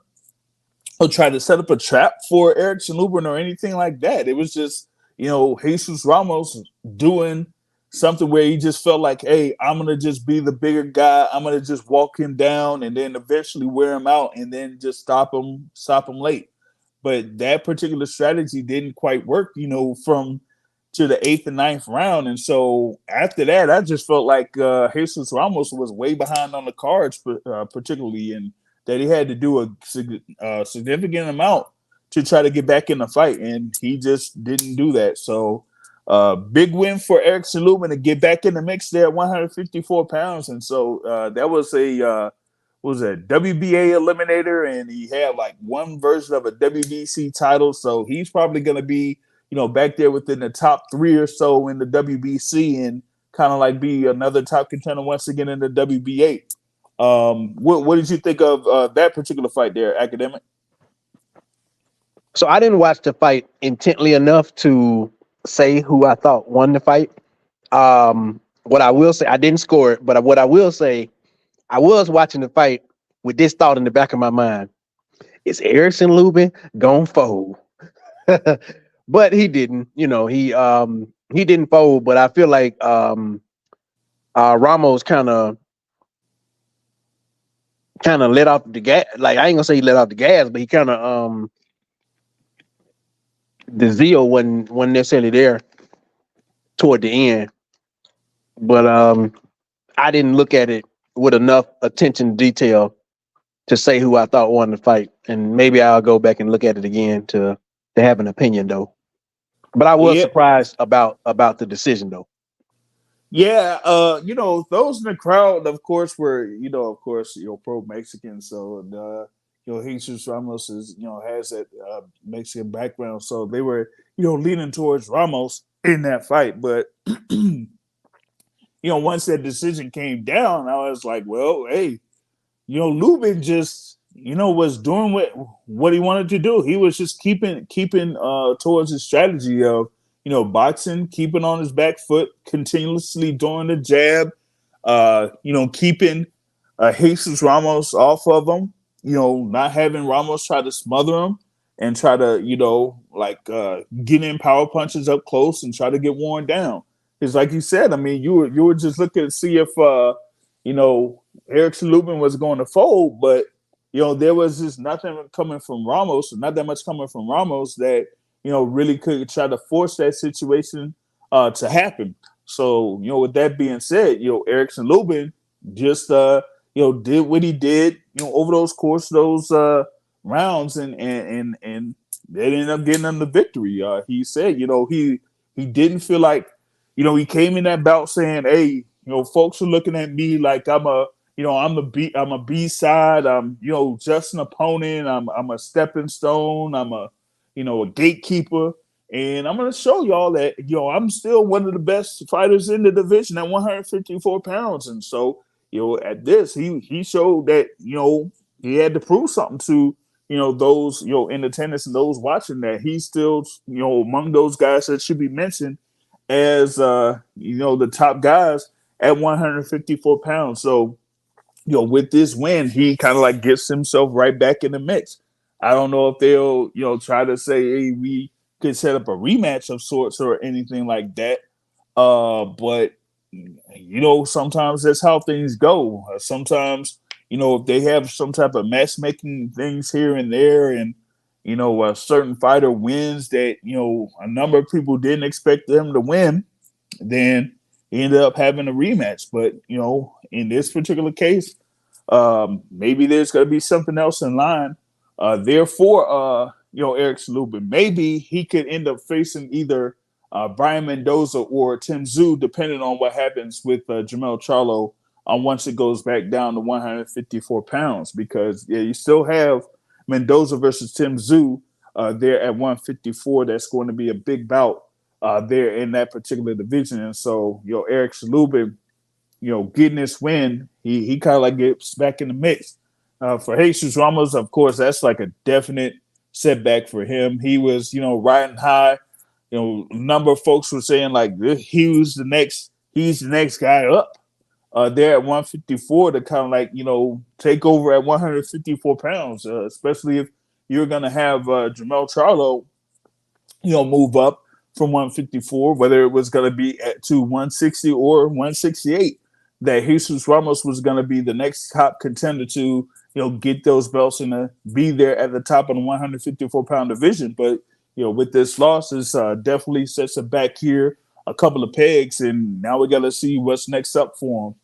or try to set up a trap for Erickson Lubin or anything like that. It was just, Jesus Ramos doing something where he just felt like, hey, I'm going to just be the bigger guy. I'm going to just walk him down and then eventually wear him out and then just stop him late. But that particular strategy didn't quite work, from to the 8th and 9th round. And so after that, I just felt like Jesus Ramos was way behind on the cards, particularly, and that he had to do a significant amount to try to get back in the fight. And he just didn't do that. So big win for Erickson Lubin to get back in the mix there at 154 pounds. And so that was a WBA eliminator, and he had like one version of a WBC title. So he's probably going to be, back there within the top 3 or so in the WBC, and kind of like be another top contender once again in the WBA. What did you think of that particular fight there, Academic? So I didn't watch the fight intently enough to say who I thought won the fight. What I will say, I didn't score it, but what I will say, I was watching the fight with this thought in the back of my mind: is Erickson Lubin gonna fold? But he didn't. He didn't fold. But I feel like Ramos kind of let off the gas. Like, I ain't gonna say he let off the gas, but he kind of the zeal wasn't necessarily there toward the end. But I didn't look at it with enough attention to detail to say who I thought won the fight. And maybe I'll go back and look at it again to have an opinion though. But I was Yeah, surprised about the decision though. yeah. Those in the crowd, of course, were pro Mexican. So Jesus Ramos is has that Mexican background. So they were leaning towards Ramos in that fight. But once that decision came down, I was like, well, hey, Lubin just was doing what he wanted to do. He was just keeping towards his strategy of boxing, keeping on his back foot, continuously doing the jab, keeping Jesus Ramos off of him, not having Ramos try to smother him and try to get in power punches up close and try to get worn down. Because like you said, I mean, you were just looking to see if Erickson Lubin was going to fold, but there was just nothing coming from Ramos, not that much coming from Ramos that really could try to force that situation to happen. So with that being said, Erickson Lubin just did what he did over those rounds, and they ended up getting him the victory. He said he didn't feel like he came in that bout saying, hey, folks are looking at me like I'm a B side. I'm just an opponent. I'm a stepping stone. I'm a gatekeeper, and I'm gonna show y'all that I'm still one of the best fighters in the division at 154 pounds. And so at this he showed that he had to prove something to those in attendance and those watching, that he's still among those guys that should be mentioned as the top guys at 154 pounds. So with this win, he kind of like gets himself right back in the mix. I don't know if they'll, try to say, hey, we could set up a rematch of sorts or anything like that. But sometimes that's how things go. Sometimes, if they have some type of matchmaking things here and there, and a certain fighter wins that a number of people didn't expect them to win, then he ended up having a rematch. But in this particular case, maybe there's going to be something else in line. Therefore, Erickson Lubin, maybe he could end up facing either Brian Mendoza or Tim Tszyu, depending on what happens with Jermell Charlo once it goes back down to 154 pounds. Because you still have Mendoza versus Tim Tszyu there at 154. That's going to be a big bout there in that particular division. And so, Erickson Lubin, getting this win, he kind of like gets back in the mix. For Jesus Ramos, of course, that's like a definite setback for him. He was, riding high. A number of folks were saying like he's the next guy up there at 154 to kind of like, take over at 154 pounds, especially if you're going to have Jermell Charlo, move up from 154, whether it was going to be to 160 or 168, that Jesus Ramos was going to be the next top contender to, get those belts and be there at the top of the 154 pound division. But, with this loss, it's definitely sets it back here a couple of pegs, and now we got to see what's next up for him.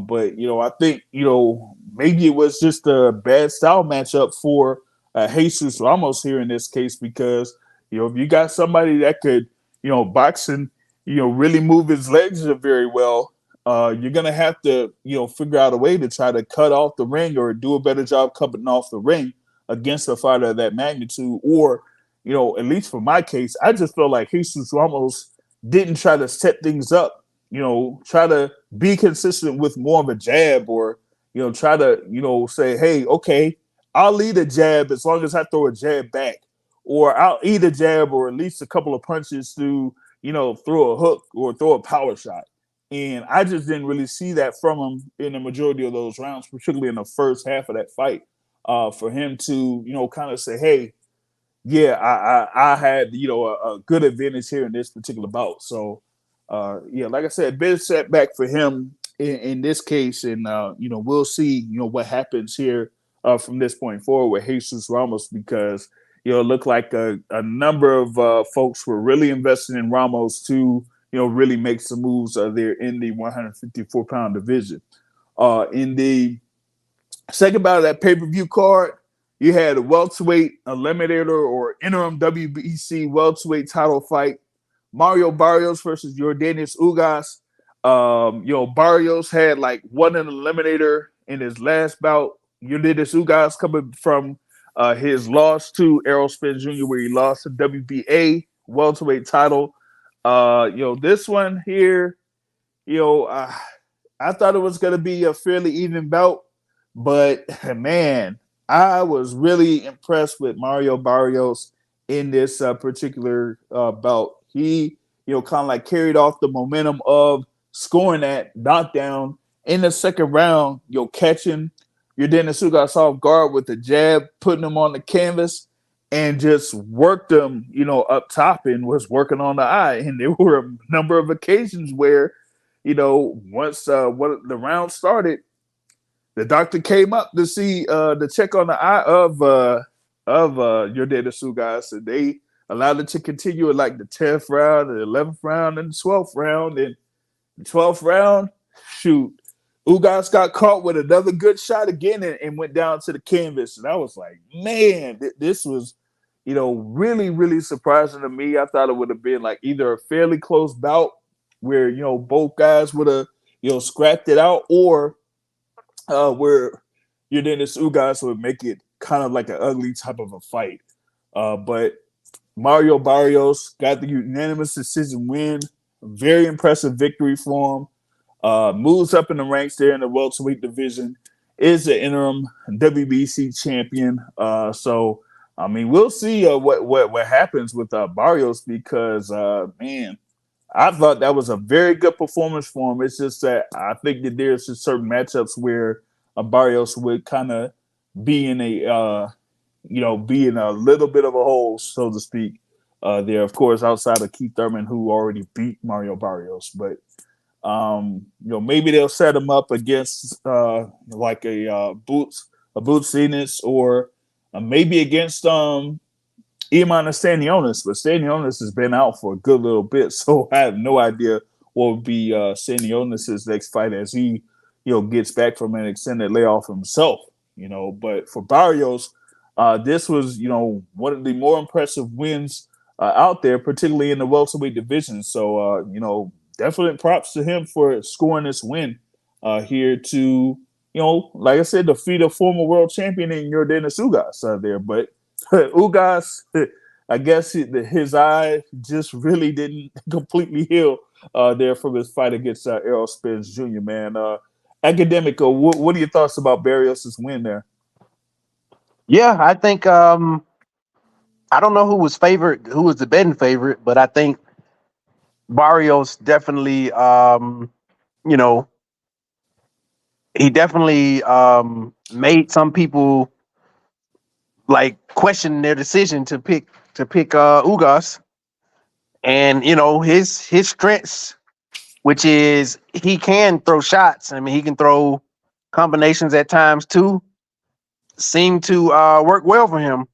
But, I think, maybe it was just a bad style matchup for Jesus Ramos here in this case, because, if you got somebody that could, box and, really move his legs very well, you're going to have to, figure out a way to try to cut off the ring or do a better job cutting off the ring against a fighter of that magnitude. Or, at least for my case, I just felt like Jesus Ramos didn't try to set things up try to be consistent with more of a jab, or try to say, hey, okay, I'll lead a jab as long as I throw a jab back, or I'll eat a jab or at least a couple of punches to throw a hook or throw a power shot. And I just didn't really see that from him in the majority of those rounds, particularly in the first half of that fight. For him to kind of say, hey, yeah, I had a good advantage here in this particular bout. So yeah, like I said, big setback for him in this case, and we'll see what happens here from this point forward with Jesus Ramos, because it looked like a number of folks were really invested in Ramos to really make some moves there in the 154-pound division. In the second bout of that pay-per-view card, you had a welterweight eliminator or interim WBC welterweight title fight. Mario Barrios versus Yordenis Ugas. Barrios had like one an eliminator in his last bout. Yordenis Ugas coming from his loss to Errol Spence Jr., where he lost the WBA welterweight title. This one here, you know, uh, I thought it was going to be a fairly even bout, but man, I was really impressed with Mario Barrios in this particular bout. He, kind of like carried off the momentum of scoring that knockdown in the second round. Catching your Dennis Ugas off guard with the jab, putting him on the canvas, and just worked him, up top, and was working on the eye. And there were a number of occasions where once the round started, the doctor came up to see to check on the eye of your data guys, and they allowed it to continue at like the 10th round, the 11th round, and the 12th round. And the 12th round, shoot, Ugas got caught with another good shot again, and went down to the canvas. And I was like, man, this was really, really surprising to me. I thought it would have been like either a fairly close bout where both guys would have scrapped it out, or where Dennis Ugas would make it kind of like an ugly type of a fight. But Mario Barrios got the unanimous decision win. Very impressive victory for him. Moves up in the ranks there in the welterweight division. Is the interim WBC champion. So I mean, we'll see what happens with Barrios, because man, I thought that was a very good performance for him. It's just that I think that there's just certain matchups where Barrios would kind of be in a be in a little bit of a hole, so to speak. There, of course, outside of Keith Thurman, who already beat Mario Barrios, but maybe they'll set him up against like a Boots Enos, or maybe against Iman Stanionis, but Stanionis has been out for a good little bit, so I have no idea what would be Stanionis' next fight as he, gets back from an extended layoff himself. But for Barrios, this was, one of the more impressive wins out there, particularly in the welterweight division. So, definite props to him for scoring this win here to, like I said, defeat a former world champion in Yordenis Ugas there, but. Ugas, I guess his eye just really didn't completely heal there from his fight against Errol Spence Jr., man. Academic, what are your thoughts about Barrios' win there? Yeah, I think I don't know who was the betting favorite, but I think Barrios definitely he definitely made some people like question their decision to pick Ugas, and his strengths, which is he can throw shots. I mean, he can throw combinations at times too. Seem to work well for him.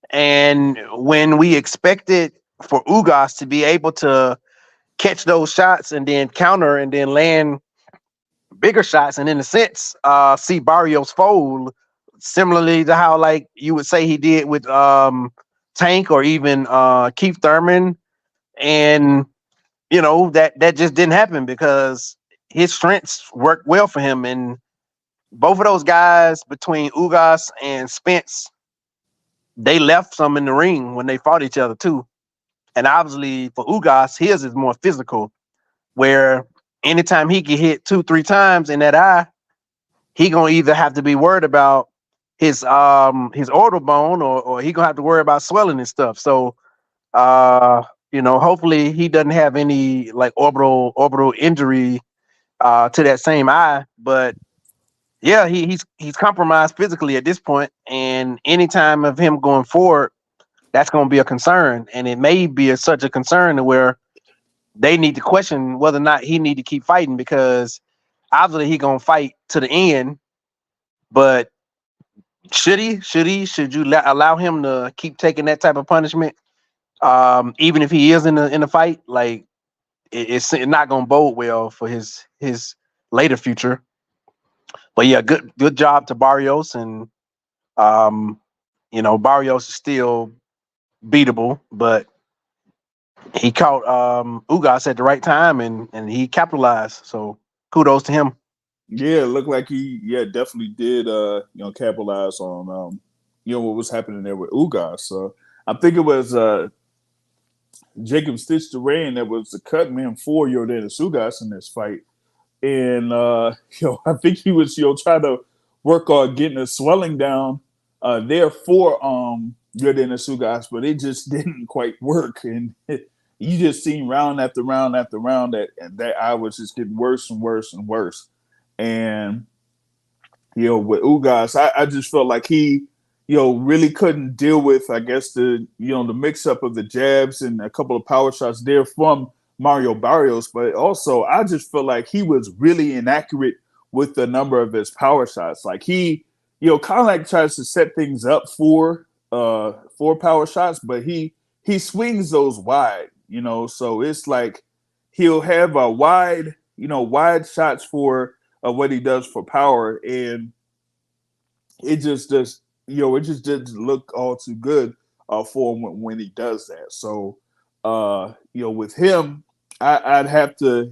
And when we expected for Ugas to be able to catch those shots and then counter and then land bigger shots, and in a sense, see Barrios fold, similarly to how like you would say he did with Tank or even Keith Thurman, and that just didn't happen because his strengths worked well for him. And both of those guys, between Ugas and Spence, they left some in the ring when they fought each other too. And obviously for Ugas, his is more physical, where anytime he get hit 2-3 times in that eye, he gonna either have to be worried about his orbital bone, or he gonna have to worry about swelling and stuff. So hopefully he doesn't have any like orbital injury to that same eye. But yeah, he's compromised physically at this point, and anytime of him going forward, that's going to be a concern, and it may be such a concern to where they need to question whether or not he need to keep fighting, because obviously he gonna fight to the end. But should you allow him to keep taking that type of punishment, even if he is in the fight? Like it's not gonna bode well for his later future. But yeah, good job to Barrios, and Barrios is still beatable, but he caught Ugas at the right time, and he capitalized. So kudos to him. Yeah, it looked like he definitely did capitalize on what was happening there with Ugas. So I think it was Jacob Stitch Duran that was the cut man for Yordenis Ugas in this fight. And I think he was trying to work on getting the swelling down there for Yordenis Ugas, but it just didn't quite work. And you just seen round after round after round that eye was just getting worse and worse and worse. And with Ugas, I just felt like he really couldn't deal with, I guess, the mix up of the jabs and a couple of power shots there from Mario Barrios. But also I just felt like he was really inaccurate with the number of his power shots. Like he kind of like tries to set things up for power shots, but he swings those wide, so it's like he'll have a wide shots for what he does for power, and it just does it just didn't look all too good for him when he does that. So with him, I'd have to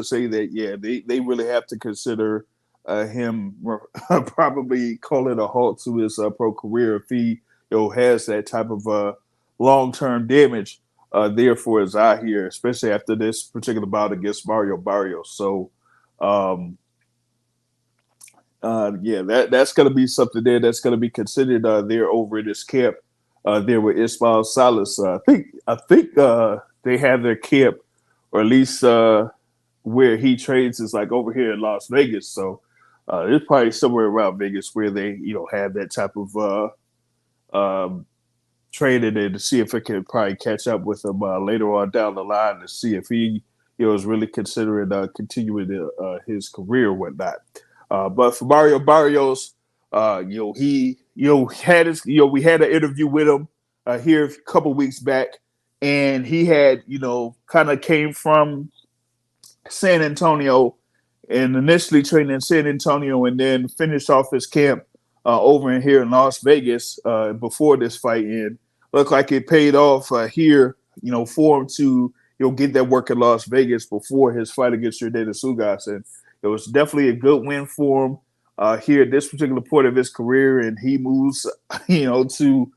say that they really have to consider him probably call it a halt to his pro career if he has that type of long-term damage there for his eye here, especially after this particular bout against Mario Barrios. So that's going to be something there that's going to be considered there over in this camp there with Ismail Salas. I think they have their camp, or at least where he trains is like over here in Las Vegas. So it's probably somewhere around Vegas where they have that type of training, and to see if it can probably catch up with him later on down the line to see if he is really considering continuing his career or whatnot. But for Mario Barrios, he had we had an interview with him here a couple weeks back, and he had kind of came from San Antonio and initially trained in San Antonio, and then finished off his camp over in here in Las Vegas before this fight. And looked like it paid off here, for him to get that work in Las Vegas before his fight against Yordenis Ugas. And it was definitely a good win for him here at this particular point of his career, and he moves, to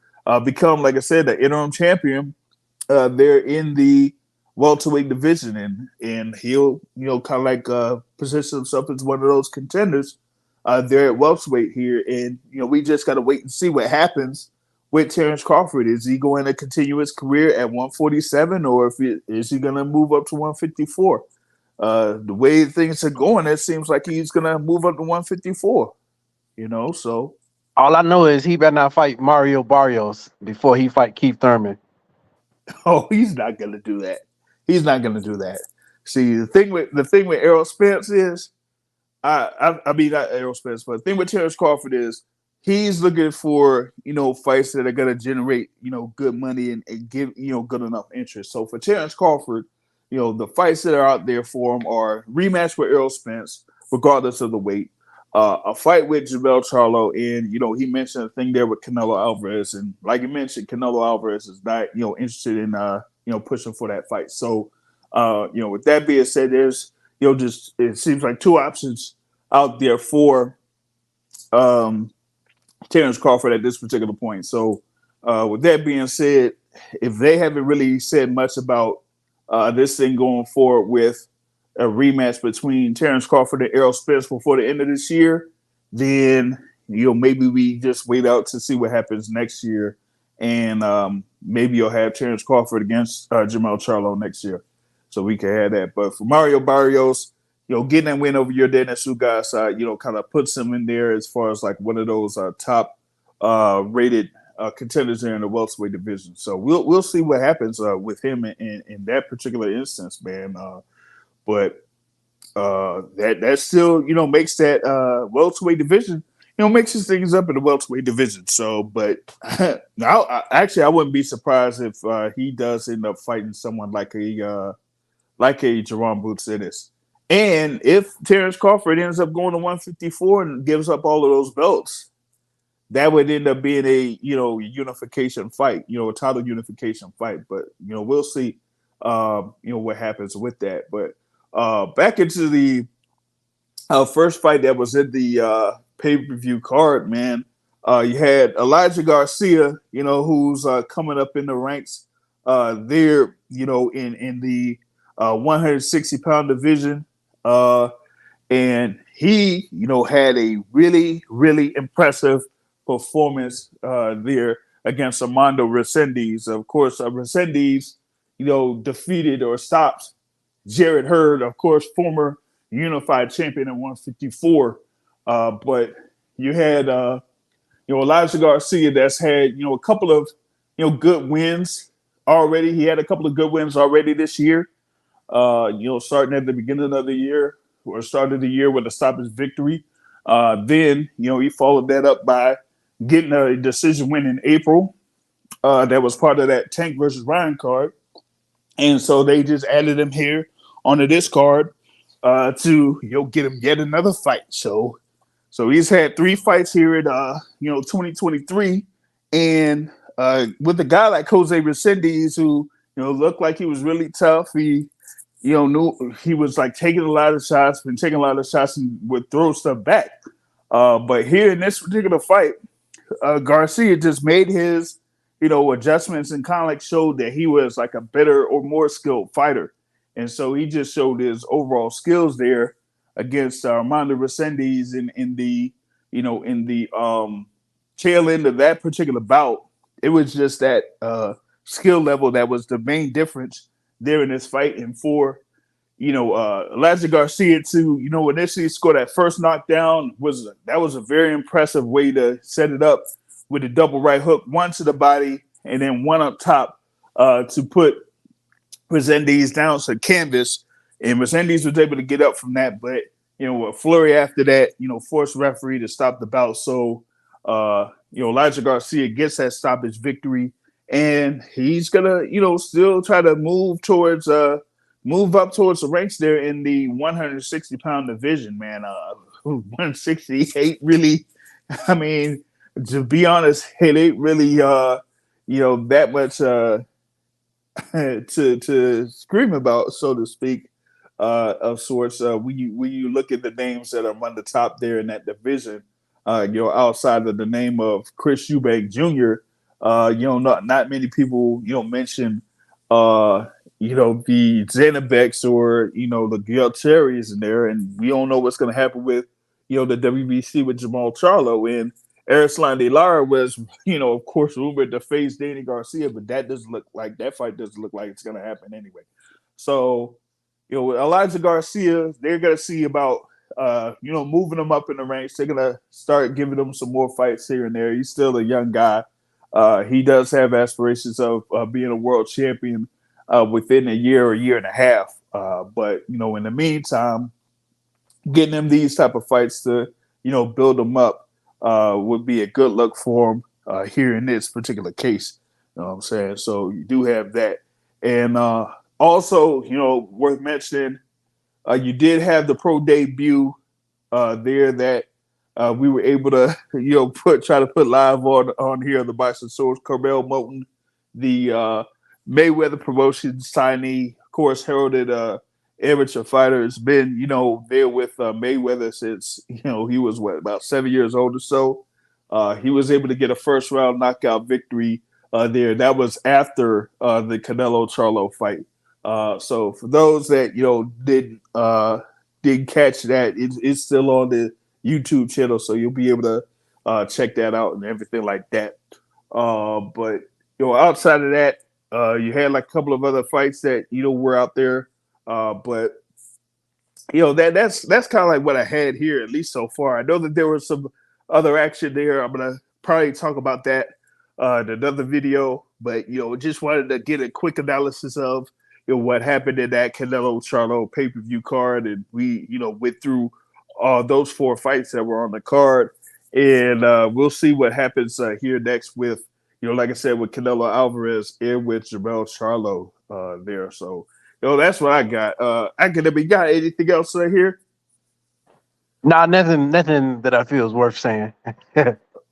become, like I said, the interim champion there in the welterweight division, and he'll, kind of like position himself as one of those contenders there at welterweight here. And we just got to wait and see what happens with Terrence Crawford. Is he going to continue his career at 147, or is he going to move up to 154? The way things are going, it seems like he's gonna move up to 154. So all I know is he better not fight Mario Barrios before he fight Keith Thurman. Oh, he's not gonna do that. He's not gonna do that. See, the thing with Errol Spence is, I mean not Errol Spence, but the thing with Terrence Crawford is he's looking for fights that are gonna generate good money and give good enough interest. So for Terrence Crawford, the fights that are out there for him are rematch with Errol Spence, regardless of the weight, a fight with Jermell Charlo, and he mentioned a thing there with Canelo Alvarez, and like you mentioned, Canelo Alvarez is not interested in pushing for that fight. So with that being said, there's just it seems like two options out there for Terrence Crawford at this particular point. So with that being said, if they haven't really said much about this thing going forward with a rematch between Terrence Crawford and Errol Spence before the end of this year, then maybe we just wait out to see what happens next year, and maybe you'll have Terrence Crawford against Jermell Charlo next year, so we can have that. But for Mario Barrios, getting that win over your Dennis Suga, kind of puts him in there as far as like one of those top rated contenders there in the welterweight division. So we'll see what happens with him in that particular instance, man. But that still makes that welterweight division mixes things up in the welterweight division. So, but now I wouldn't be surprised if he does end up fighting someone like a Jerome Boots Ennis. And if Terrence Crawford ends up going to 154 and gives up all of those belts, that would end up being a unification fight, a title unification fight. But we'll see what happens with that. But back into the first fight that was in the pay-per-view card, man. You had Elijah Garcia, who's coming up in the ranks there, in the 160-pound division. And he, had a really, really impressive performance there against Armando Resendiz. Of course, Resendiz, defeated or stopped Jarrett Hurd, of course, former unified champion at 154. But you had, Elijah Garcia that's had, a couple of, good wins already. He had a couple of good wins already this year. Starting at the beginning of the year or started the year with a stoppage victory. Then, he followed that up by getting a decision win in April. That was part of that Tank versus Ryan card. And so they just added him here onto this card to get him yet another fight. So he's had 3 fights here in 2023, and with a guy like Jose Resendiz, who looked like he was really tough. He knew he was like taking a lot of shots, and would throw stuff back. But here in this particular fight, Garcia just made his adjustments and kind of like showed that he was like a better or more skilled fighter. And so he just showed his overall skills there against Armando Resendiz in the tail end of that particular bout. It was just that skill level that was the main difference there in this fight. And for Elijah Garcia to initially score that first knockdown was a very impressive way to set it up with a double right hook, one to the body and then one up top to put Resendiz down to canvas, and Resendiz was able to get up from that, but a flurry after that, forced referee to stop the bout. So Elijah Garcia gets that stoppage victory, and he's gonna still try to move up towards the ranks there in the 160-pound division, man. 168 really, I mean, to be honest, it ain't really that much to scream about, so to speak, of sorts. When you look at the names that are on the top there in that division, outside of the name of Chris Eubank Jr., not many people mention the Zanabeks or the Gualtieris in there, and we don't know what's going to happen with the WBC with Jermell Charlo. And Arislan De Lara was, of course, rumored to face Danny Garcia, but that fight doesn't look like it's going to happen anyway. So, with Elijah Garcia, they're going to see about, moving him up in the ranks. They're going to start giving him some more fights here and there. He's still a young guy. He does have aspirations of being a world champion within a year and a half. But, in the meantime, getting him these type of fights to, build him up would be a good look for him here in this particular case. You know what I'm saying? So you do have that. And also, worth mentioning, you did have the pro debut there that we were able to, try to put live on here on the Boxing Source. Carmel Moulton, the Mayweather Promotions signee, of course, heralded amateur fighter, has been, there with Mayweather since, he was about 7 years old or so. He was able to get a first round knockout victory there. That was after the Canelo Charlo fight. So for those that didn't catch that, it's still on the YouTube channel, so you'll be able to check that out and everything like that. But outside of that, you had like a couple of other fights that were out there, but that's kind of like what I had here, at least so far. I know that there was some other action there. I'm gonna probably talk about that in another video, but just wanted to get a quick analysis of what happened in that Canelo Charlo pay-per-view card, and we went through those 4 fights that were on the card, and we'll see what happens here next with like I said, with Canelo Alvarez and with Jermell Charlo there. So that's what I got. Academy, got anything else right here? Nah, nothing that I feel is worth saying.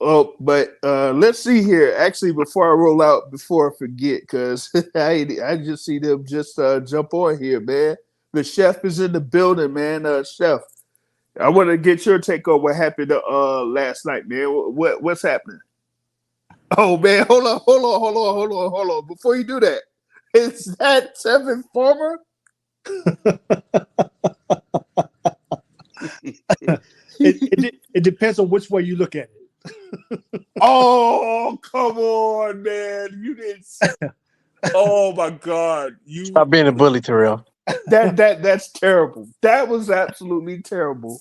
Oh, but let's see here. Actually, before I roll out, before I forget, because I just see them just jump on here, man. The chef is in the building, man. Chef, I want to get your take on what happened last night, man. What's happening? Oh man, hold on. Before you do that, is that Tevin Farmer? It depends on which way you look at it. Oh, come on, man. You didn't. Oh my God. Stop being a bully, Terrell. That's terrible. That was absolutely terrible.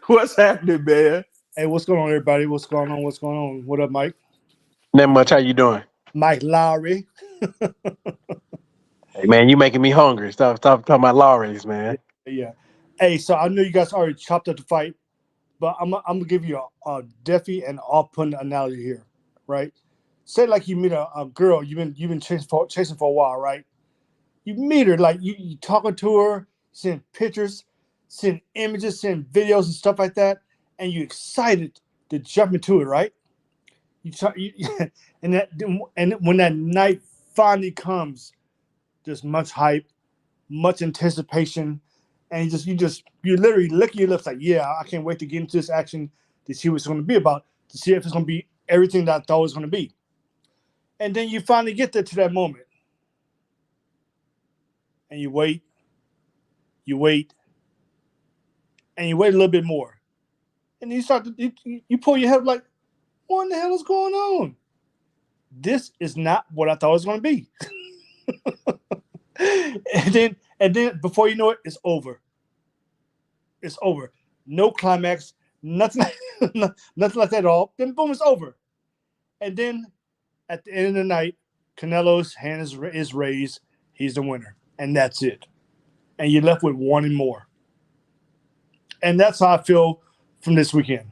What's happening, man? Hey, what's going on, everybody? What's going on? What up, Mike? Not much. How you doing? Mike Lowry. Hey man, you making me hungry. Stop talking about Lawrence, man. Yeah. Hey, so I know you guys already chopped up the fight, but I'm gonna give you a deafy and off-putting analogy here, right? Say like you meet a girl you've been chasing for a while, right? You meet her, like you talking to her, send pictures, send images, send videos and stuff like that, and you excited to jump into it, right? And when that night finally comes, there's much hype, much anticipation, and you literally lick your lips like, yeah, I can't wait to get into this action to see what it's going to be about, to see if it's going to be everything that I thought it was going to be. And then you finally get there to that moment, and you wait, and you wait a little bit more, and you start to you pull your head like, what in the hell is going on? This is not what I thought it was going to be. and then before you know it, it's over. It's over. No climax, nothing, nothing like that at all. Then boom, it's over. And then at the end of the night, Canelo's hand is raised. He's the winner, and that's it. And you're left with wanting more. And that's how I feel from this weekend.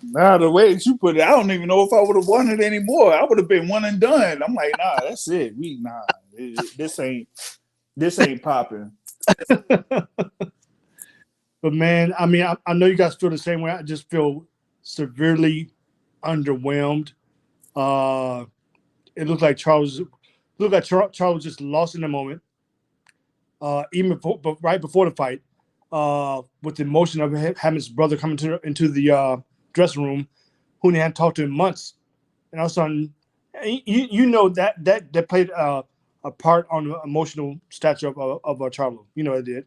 Nah, the way that you put it, I don't even know if I would have won it anymore. I would have been one and done. I'm like, nah, that's it. This ain't popping. But man, I mean, I know you guys feel the same way. I just feel severely underwhelmed. It looked like Charles just lost in the moment. Even right before the fight, with the emotion of having his brother come into the dressing room, who he hadn't talked to in months, and all of a sudden, that played a part on the emotional stature of Charlo. You know it did.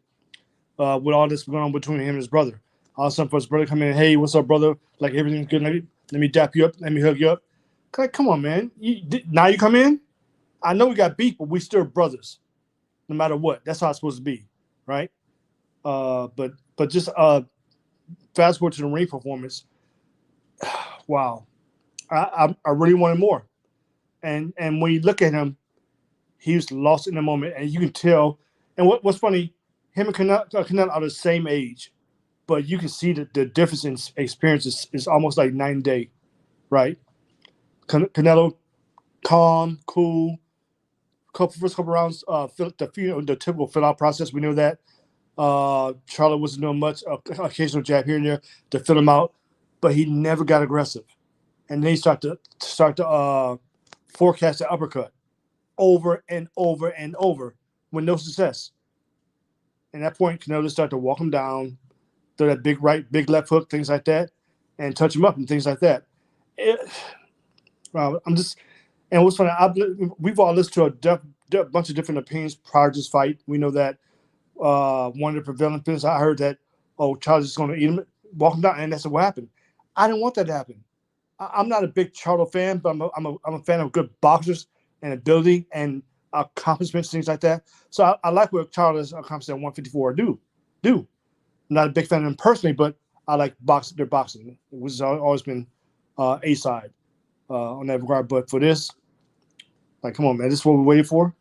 With all this going on between him and his brother, all of a sudden for his brother come in, hey, what's up, brother? Like everything's good. Let me dap you up. Let me hug you up. Like, come on, man. Now you come in. I know we got beef, but we still brothers, no matter what. That's how it's supposed to be, right? But just fast forward to the ring performance. Wow, I really wanted more, and when you look at him, he was lost in the moment, and you can tell. And what's funny, him and Canelo are the same age, but you can see that the difference in experience is almost like night and day, right? Canelo, calm, cool. First couple rounds, the typical fill-out process. We know that. Charlo wasn't doing much, occasional jab here and there to fill him out, but he never got aggressive. And then he start to forecast the uppercut over and over and over with no success. At that point, Canelo started to walk him down, throw that big right, big left hook, things like that, and touch him up and things like that. I'm just, and what's funny, we've all listened to a bunch of different opinions prior to this fight. We know that one of the prevailing opinions, I heard that, oh, Charles is going to eat him, walk him down, and that's what happened. I didn't want that to happen. I'm not a big Charlo fan, but I'm a fan of good boxers and ability and accomplishments, things like that. So I like what Charlo's accomplished at 154 do. I'm not a big fan of him personally, but I like their boxing, which has always been A side on that regard. But for this, like, come on, man, this is what we're waiting for.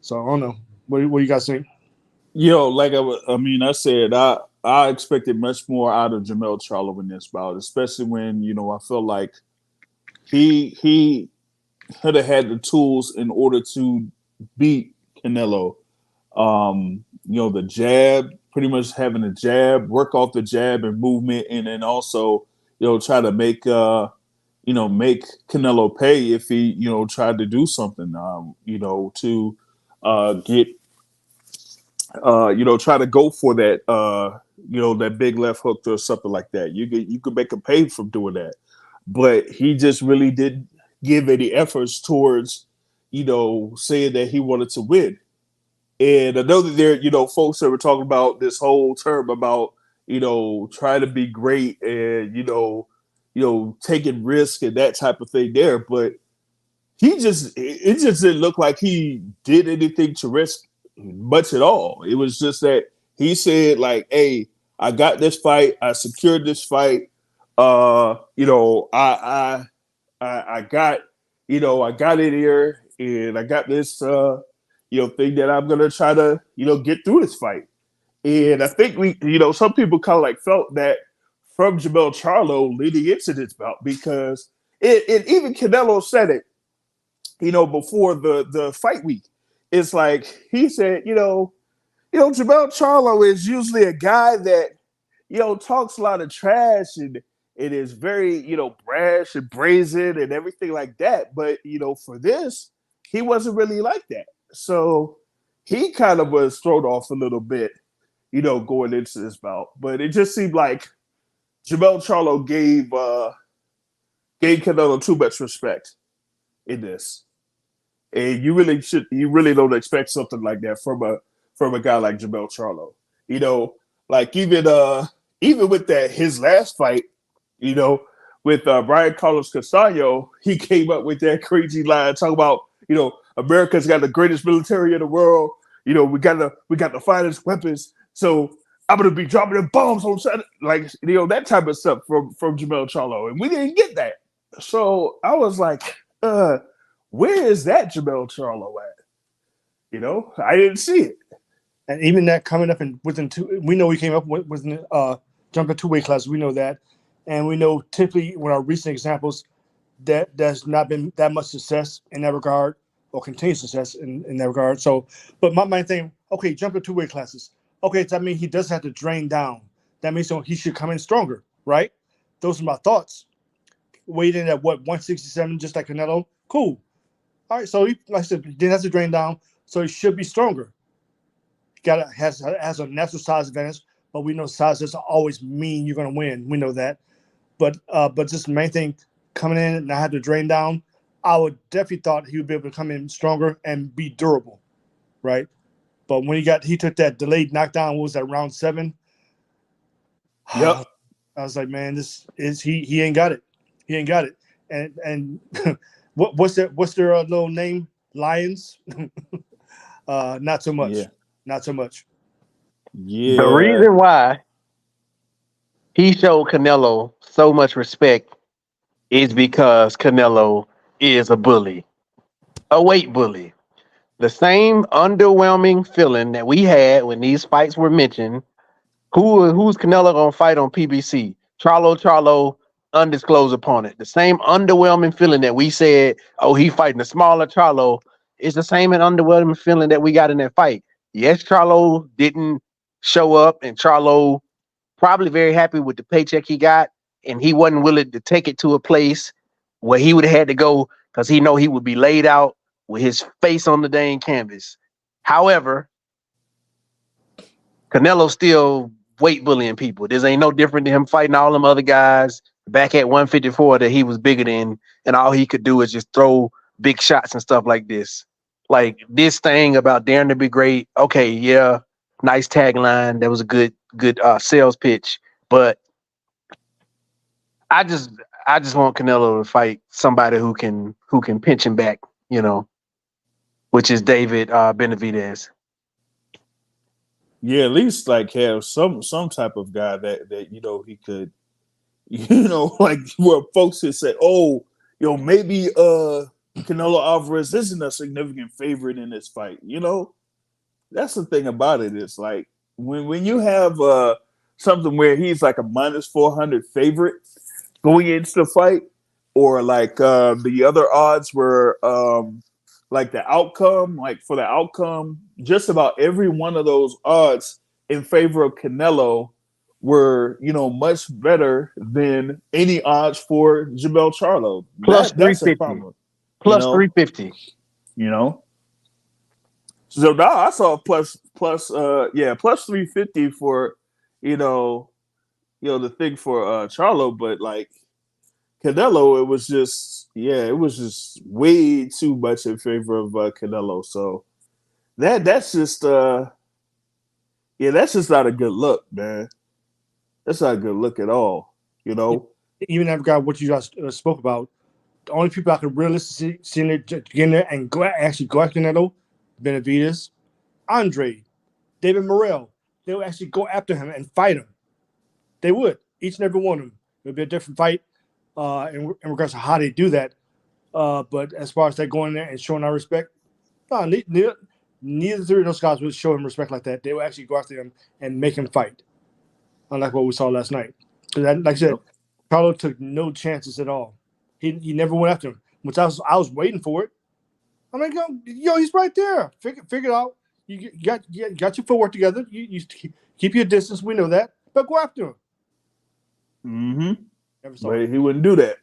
So I don't know. What do you guys think? Like I said, I expected much more out of Jermell Charlo in this bout, especially when I felt like he could have had the tools in order to beat Canelo. The jab, pretty much having a jab, work off the jab and movement, and then also try to make make Canelo pay if he tried to do something to get try to go for that that big left hook or something like that. You could make him pay from doing that, but he just really didn't give any efforts towards saying that he wanted to win. And I know that there folks that were talking about this whole term about trying to be great and taking risk and that type of thing there, but it just didn't look like he did anything to risk much at all. It was just that he said like, "Hey, I got this fight. I secured this fight. I got I got it here, and I got this thing that I'm gonna try to get through this fight." And I think some people kind of like felt that from Jermell Charlo leading into this bout because even Canelo said it before the fight week. It's like he said, Jermell Charlo is usually a guy that, talks a lot of trash and it is very, brash and brazen and everything like that. But, for this, he wasn't really like that. So he kind of was thrown off a little bit, going into this bout. But it just seemed like Jermell Charlo gave Canelo too much respect in this. And you really don't expect something like that from a guy like Jermell Charlo. Like even with his last fight, with Brian Carlos Castaño, he came up with that crazy line talking about, America's got the greatest military in the world. We got the finest weapons. So I'm gonna be dropping the bombs on Saturday, like that type of stuff from Jermell Charlo, and we didn't get that. So I was like, where is that Jermell Charlo at? I didn't see it. And even that coming up within two, we know he came up within jumping 2 weight classes. We know that, and we know typically with our recent examples that there's not been that much success in that regard or continued success in that regard. So, but my main thing, okay, jumping 2 weight classes. Okay, that means he does have to drain down. That means he should come in stronger, right? Those are my thoughts. Weighed in at 167, just like Canelo. Cool. All right, so he, like I said, didn't have to drain down, so he should be stronger. Has a natural size advantage, but we know size doesn't always mean you're going to win. We know that, but just the main thing, coming in and not have to drain down, I would definitely thought he would be able to come in stronger and be durable, right? But when he took that delayed knockdown, what was that, round 7? Yep. I was like, man, this is he ain't got it. He ain't got it. And what's their little name? Lions? Not so much. Yeah. Not so much. Yeah. The reason why he showed Canelo so much respect is because Canelo is a bully, a weight bully. The same underwhelming feeling that we had when these fights were mentioned. Who's Canelo gonna fight on PBC? Charlo, undisclosed opponent. The same underwhelming feeling that we said, oh, he fighting a smaller Charlo, is the same underwhelming feeling that we got in that fight. Yes, Charlo didn't show up, and Charlo probably very happy with the paycheck he got, and he wasn't willing to take it to a place where he would have had to go because he know he would be laid out with his face on the dang canvas. However, Canelo still weight bullying people. This ain't no different than him fighting all them other guys back at 154 that he was bigger than, and all he could do is just throw big shots and stuff like this. Like this thing about daring to be great. Okay, yeah, nice tagline. That was a good sales pitch, but I just want Canelo to fight somebody who can pinch him back, which is David Benavidez. Yeah, at least like have some type of guy that he could, like where folks could say, oh, maybe Canelo Alvarez isn't a significant favorite in this fight. That's the thing about it. It's like when you have something where he's like a minus 400 favorite going into the fight, or like the other odds were like the outcome, like for the outcome, just about every one of those odds in favor of Canelo were, much better than any odds for Jermell Charlo. Plus That's a 350. problem. Plus 350. So now I saw plus 350 for, the thing for Charlo, but like Canelo, it was just way too much in favor of Canelo. So that's just not a good look, man. That's not a good look at all. Even that guy, what you guys spoke about, the only people I could realistically see get in there and go after Canelo, Benavidez, Andre, David Morrell, they would actually go after him and fight him. They would, each and every one of them. It would be a different fight in regards to how they do that. But as far as that going there and showing our respect, no, neither three of those guys would show him respect like that. They would actually go after him and make him fight, unlike what we saw last night. Like I said, Charlo took no chances at all. He never went after him, which I was waiting for it. I'm like, yo, he's right there. Figure it out. You got your footwork together. You keep your distance. We know that, but go after him. Mm-hmm. But he wouldn't do that.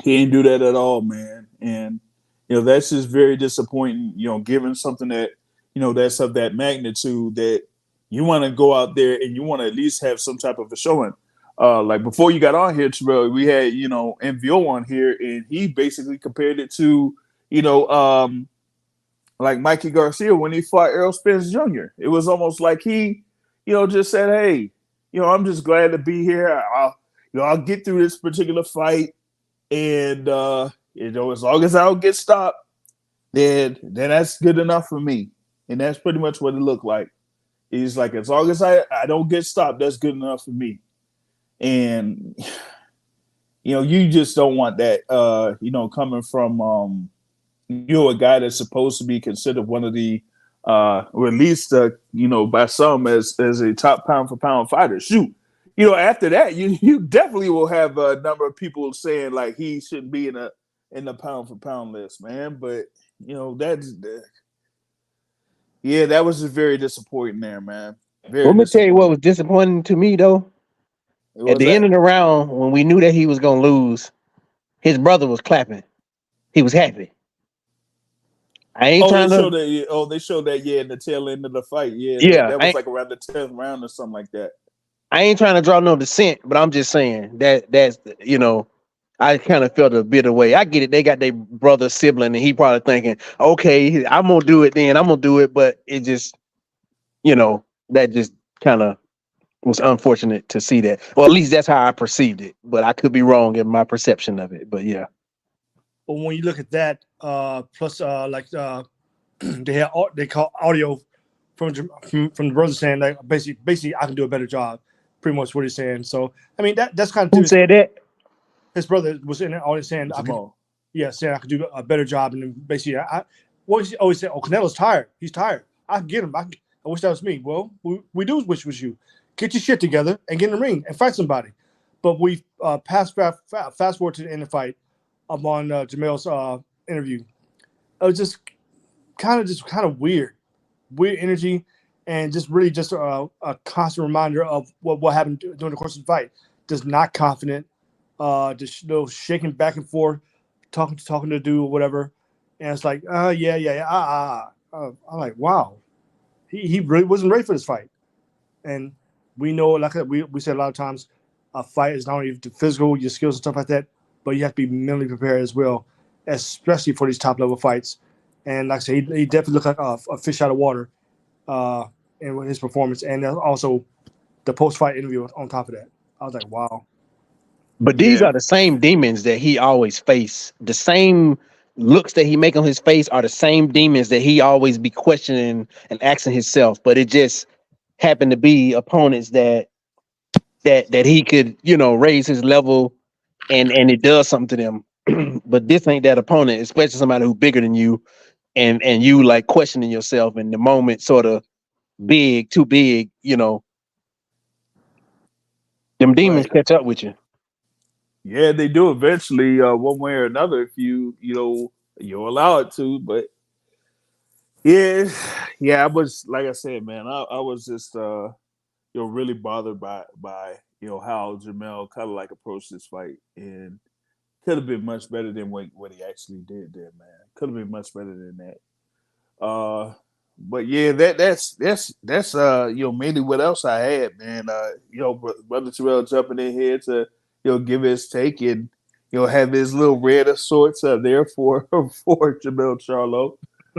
He ain't do that at all, man. And that's just very disappointing. Given something that that's of that magnitude, that you want to go out there and you want to at least have some type of a showing. Like before you got on here, Terrell, we had MVO on here, and he basically compared it to like Mikey Garcia when he fought Errol Spence Jr. It was almost like he just said, hey, I'm just glad to be here. I'll get through this particular fight, and as long as I don't get stopped, then that's good enough for me. And that's pretty much what it looked like. He's like, as long as I don't get stopped, that's good enough for me. And you just don't want that. Coming from a guy that's supposed to be considered one of the, or at least by some as a top pound for pound fighter. Shoot. After that, you definitely will have a number of people saying like he shouldn't be in the pound for pound list, man. But that was just very disappointing there, man. Let me tell you what was disappointing to me though. At the end of the round, when we knew that he was gonna lose, his brother was clapping. He was happy. I ain't trying to. They showed that in the tail end of the fight. Yeah, that was like around the 10th round or something like that. I ain't trying to draw no dissent, but I'm just saying that's I kind of felt a bit away. I get it. They got their brother sibling, and he probably thinking, okay, I'm gonna do it then. I'm gonna do it, but it just, that just kind of was unfortunate to see that. Well, at least that's how I perceived it, but I could be wrong in my perception of it. But yeah. But when you look at that, plus they call audio from the brother saying like basically I can do a better job. Pretty much what he's saying. So I mean that's kind of who said that? His brother was in there always saying saying I could do a better job, and then basically I always say, oh, Canelo's tired. He's tired. I can get him. I wish that was me. Well, we do wish it was you. Get your shit together and get in the ring and fight somebody. But we fast forward to the end of the fight. I'm on Jermell's interview. It was just kind of weird energy, and just really just a constant reminder of what happened during the course of the fight. Just not confident, just shaking back and forth, talking to the dude or whatever, and it's like, I'm like, wow, he really wasn't ready for this fight, and we know, like we said a lot of times, a fight is not only the physical, your skills and stuff like that, but you have to be mentally prepared as well, especially for these top level fights. And like I said, he definitely looked like a fish out of water in his performance, and also the post fight interview on top of that. I was like, wow. But these Yeah, are the same demons that he always face. The same looks that he make on his face are the same demons that he always be questioning and asking himself. But it just happened to be opponents that he could, raise his level and it does something to them. But this ain't that opponent, especially somebody who's bigger than you and you like questioning yourself in the moment sort of too big, them demons right. catch up with you. Yeah, they do eventually, one way or another, if you allow it to. But yeah, yeah, I was like I said, man, I was just really bothered by how Jermell kind of like approached this fight, and could have been much better than what he actually did there, man. Could have been much better than that. But yeah, that's mainly what else I had, man. Brother Terrell jumping in here to give his take and have his little red of sorts up there for for Jermell Charlo.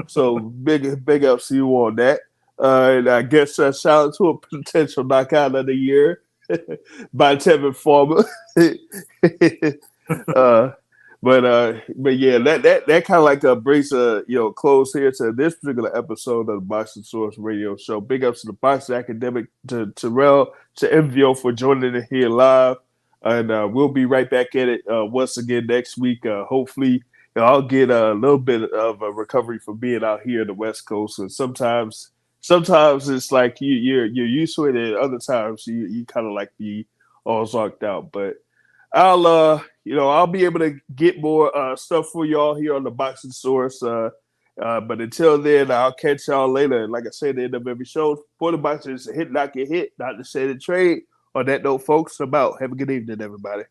So big ups to you on that. And I guess shout out to a potential knockout of the year by Tevin Farmer. uh, but yeah, that kind of like brings close here to this particular episode of the Boxing Source Radio Show. Big ups to the Boxing Academic, to Terrell, to MVO for joining in here live, and we'll be right back at it once again next week. Hopefully, I'll get a little bit of a recovery from being out here in the West Coast, and sometimes it's like you're used to it, and other times you kind of like be all zonked out, but. I'll be able to get more stuff for y'all here on the Boxing Source. But until then, I'll catch y'all later. Like I said at the end of every show, for the boxers, hit, not get hit, not to say the trade. On that note, folks, I'm out. Have a good evening, everybody.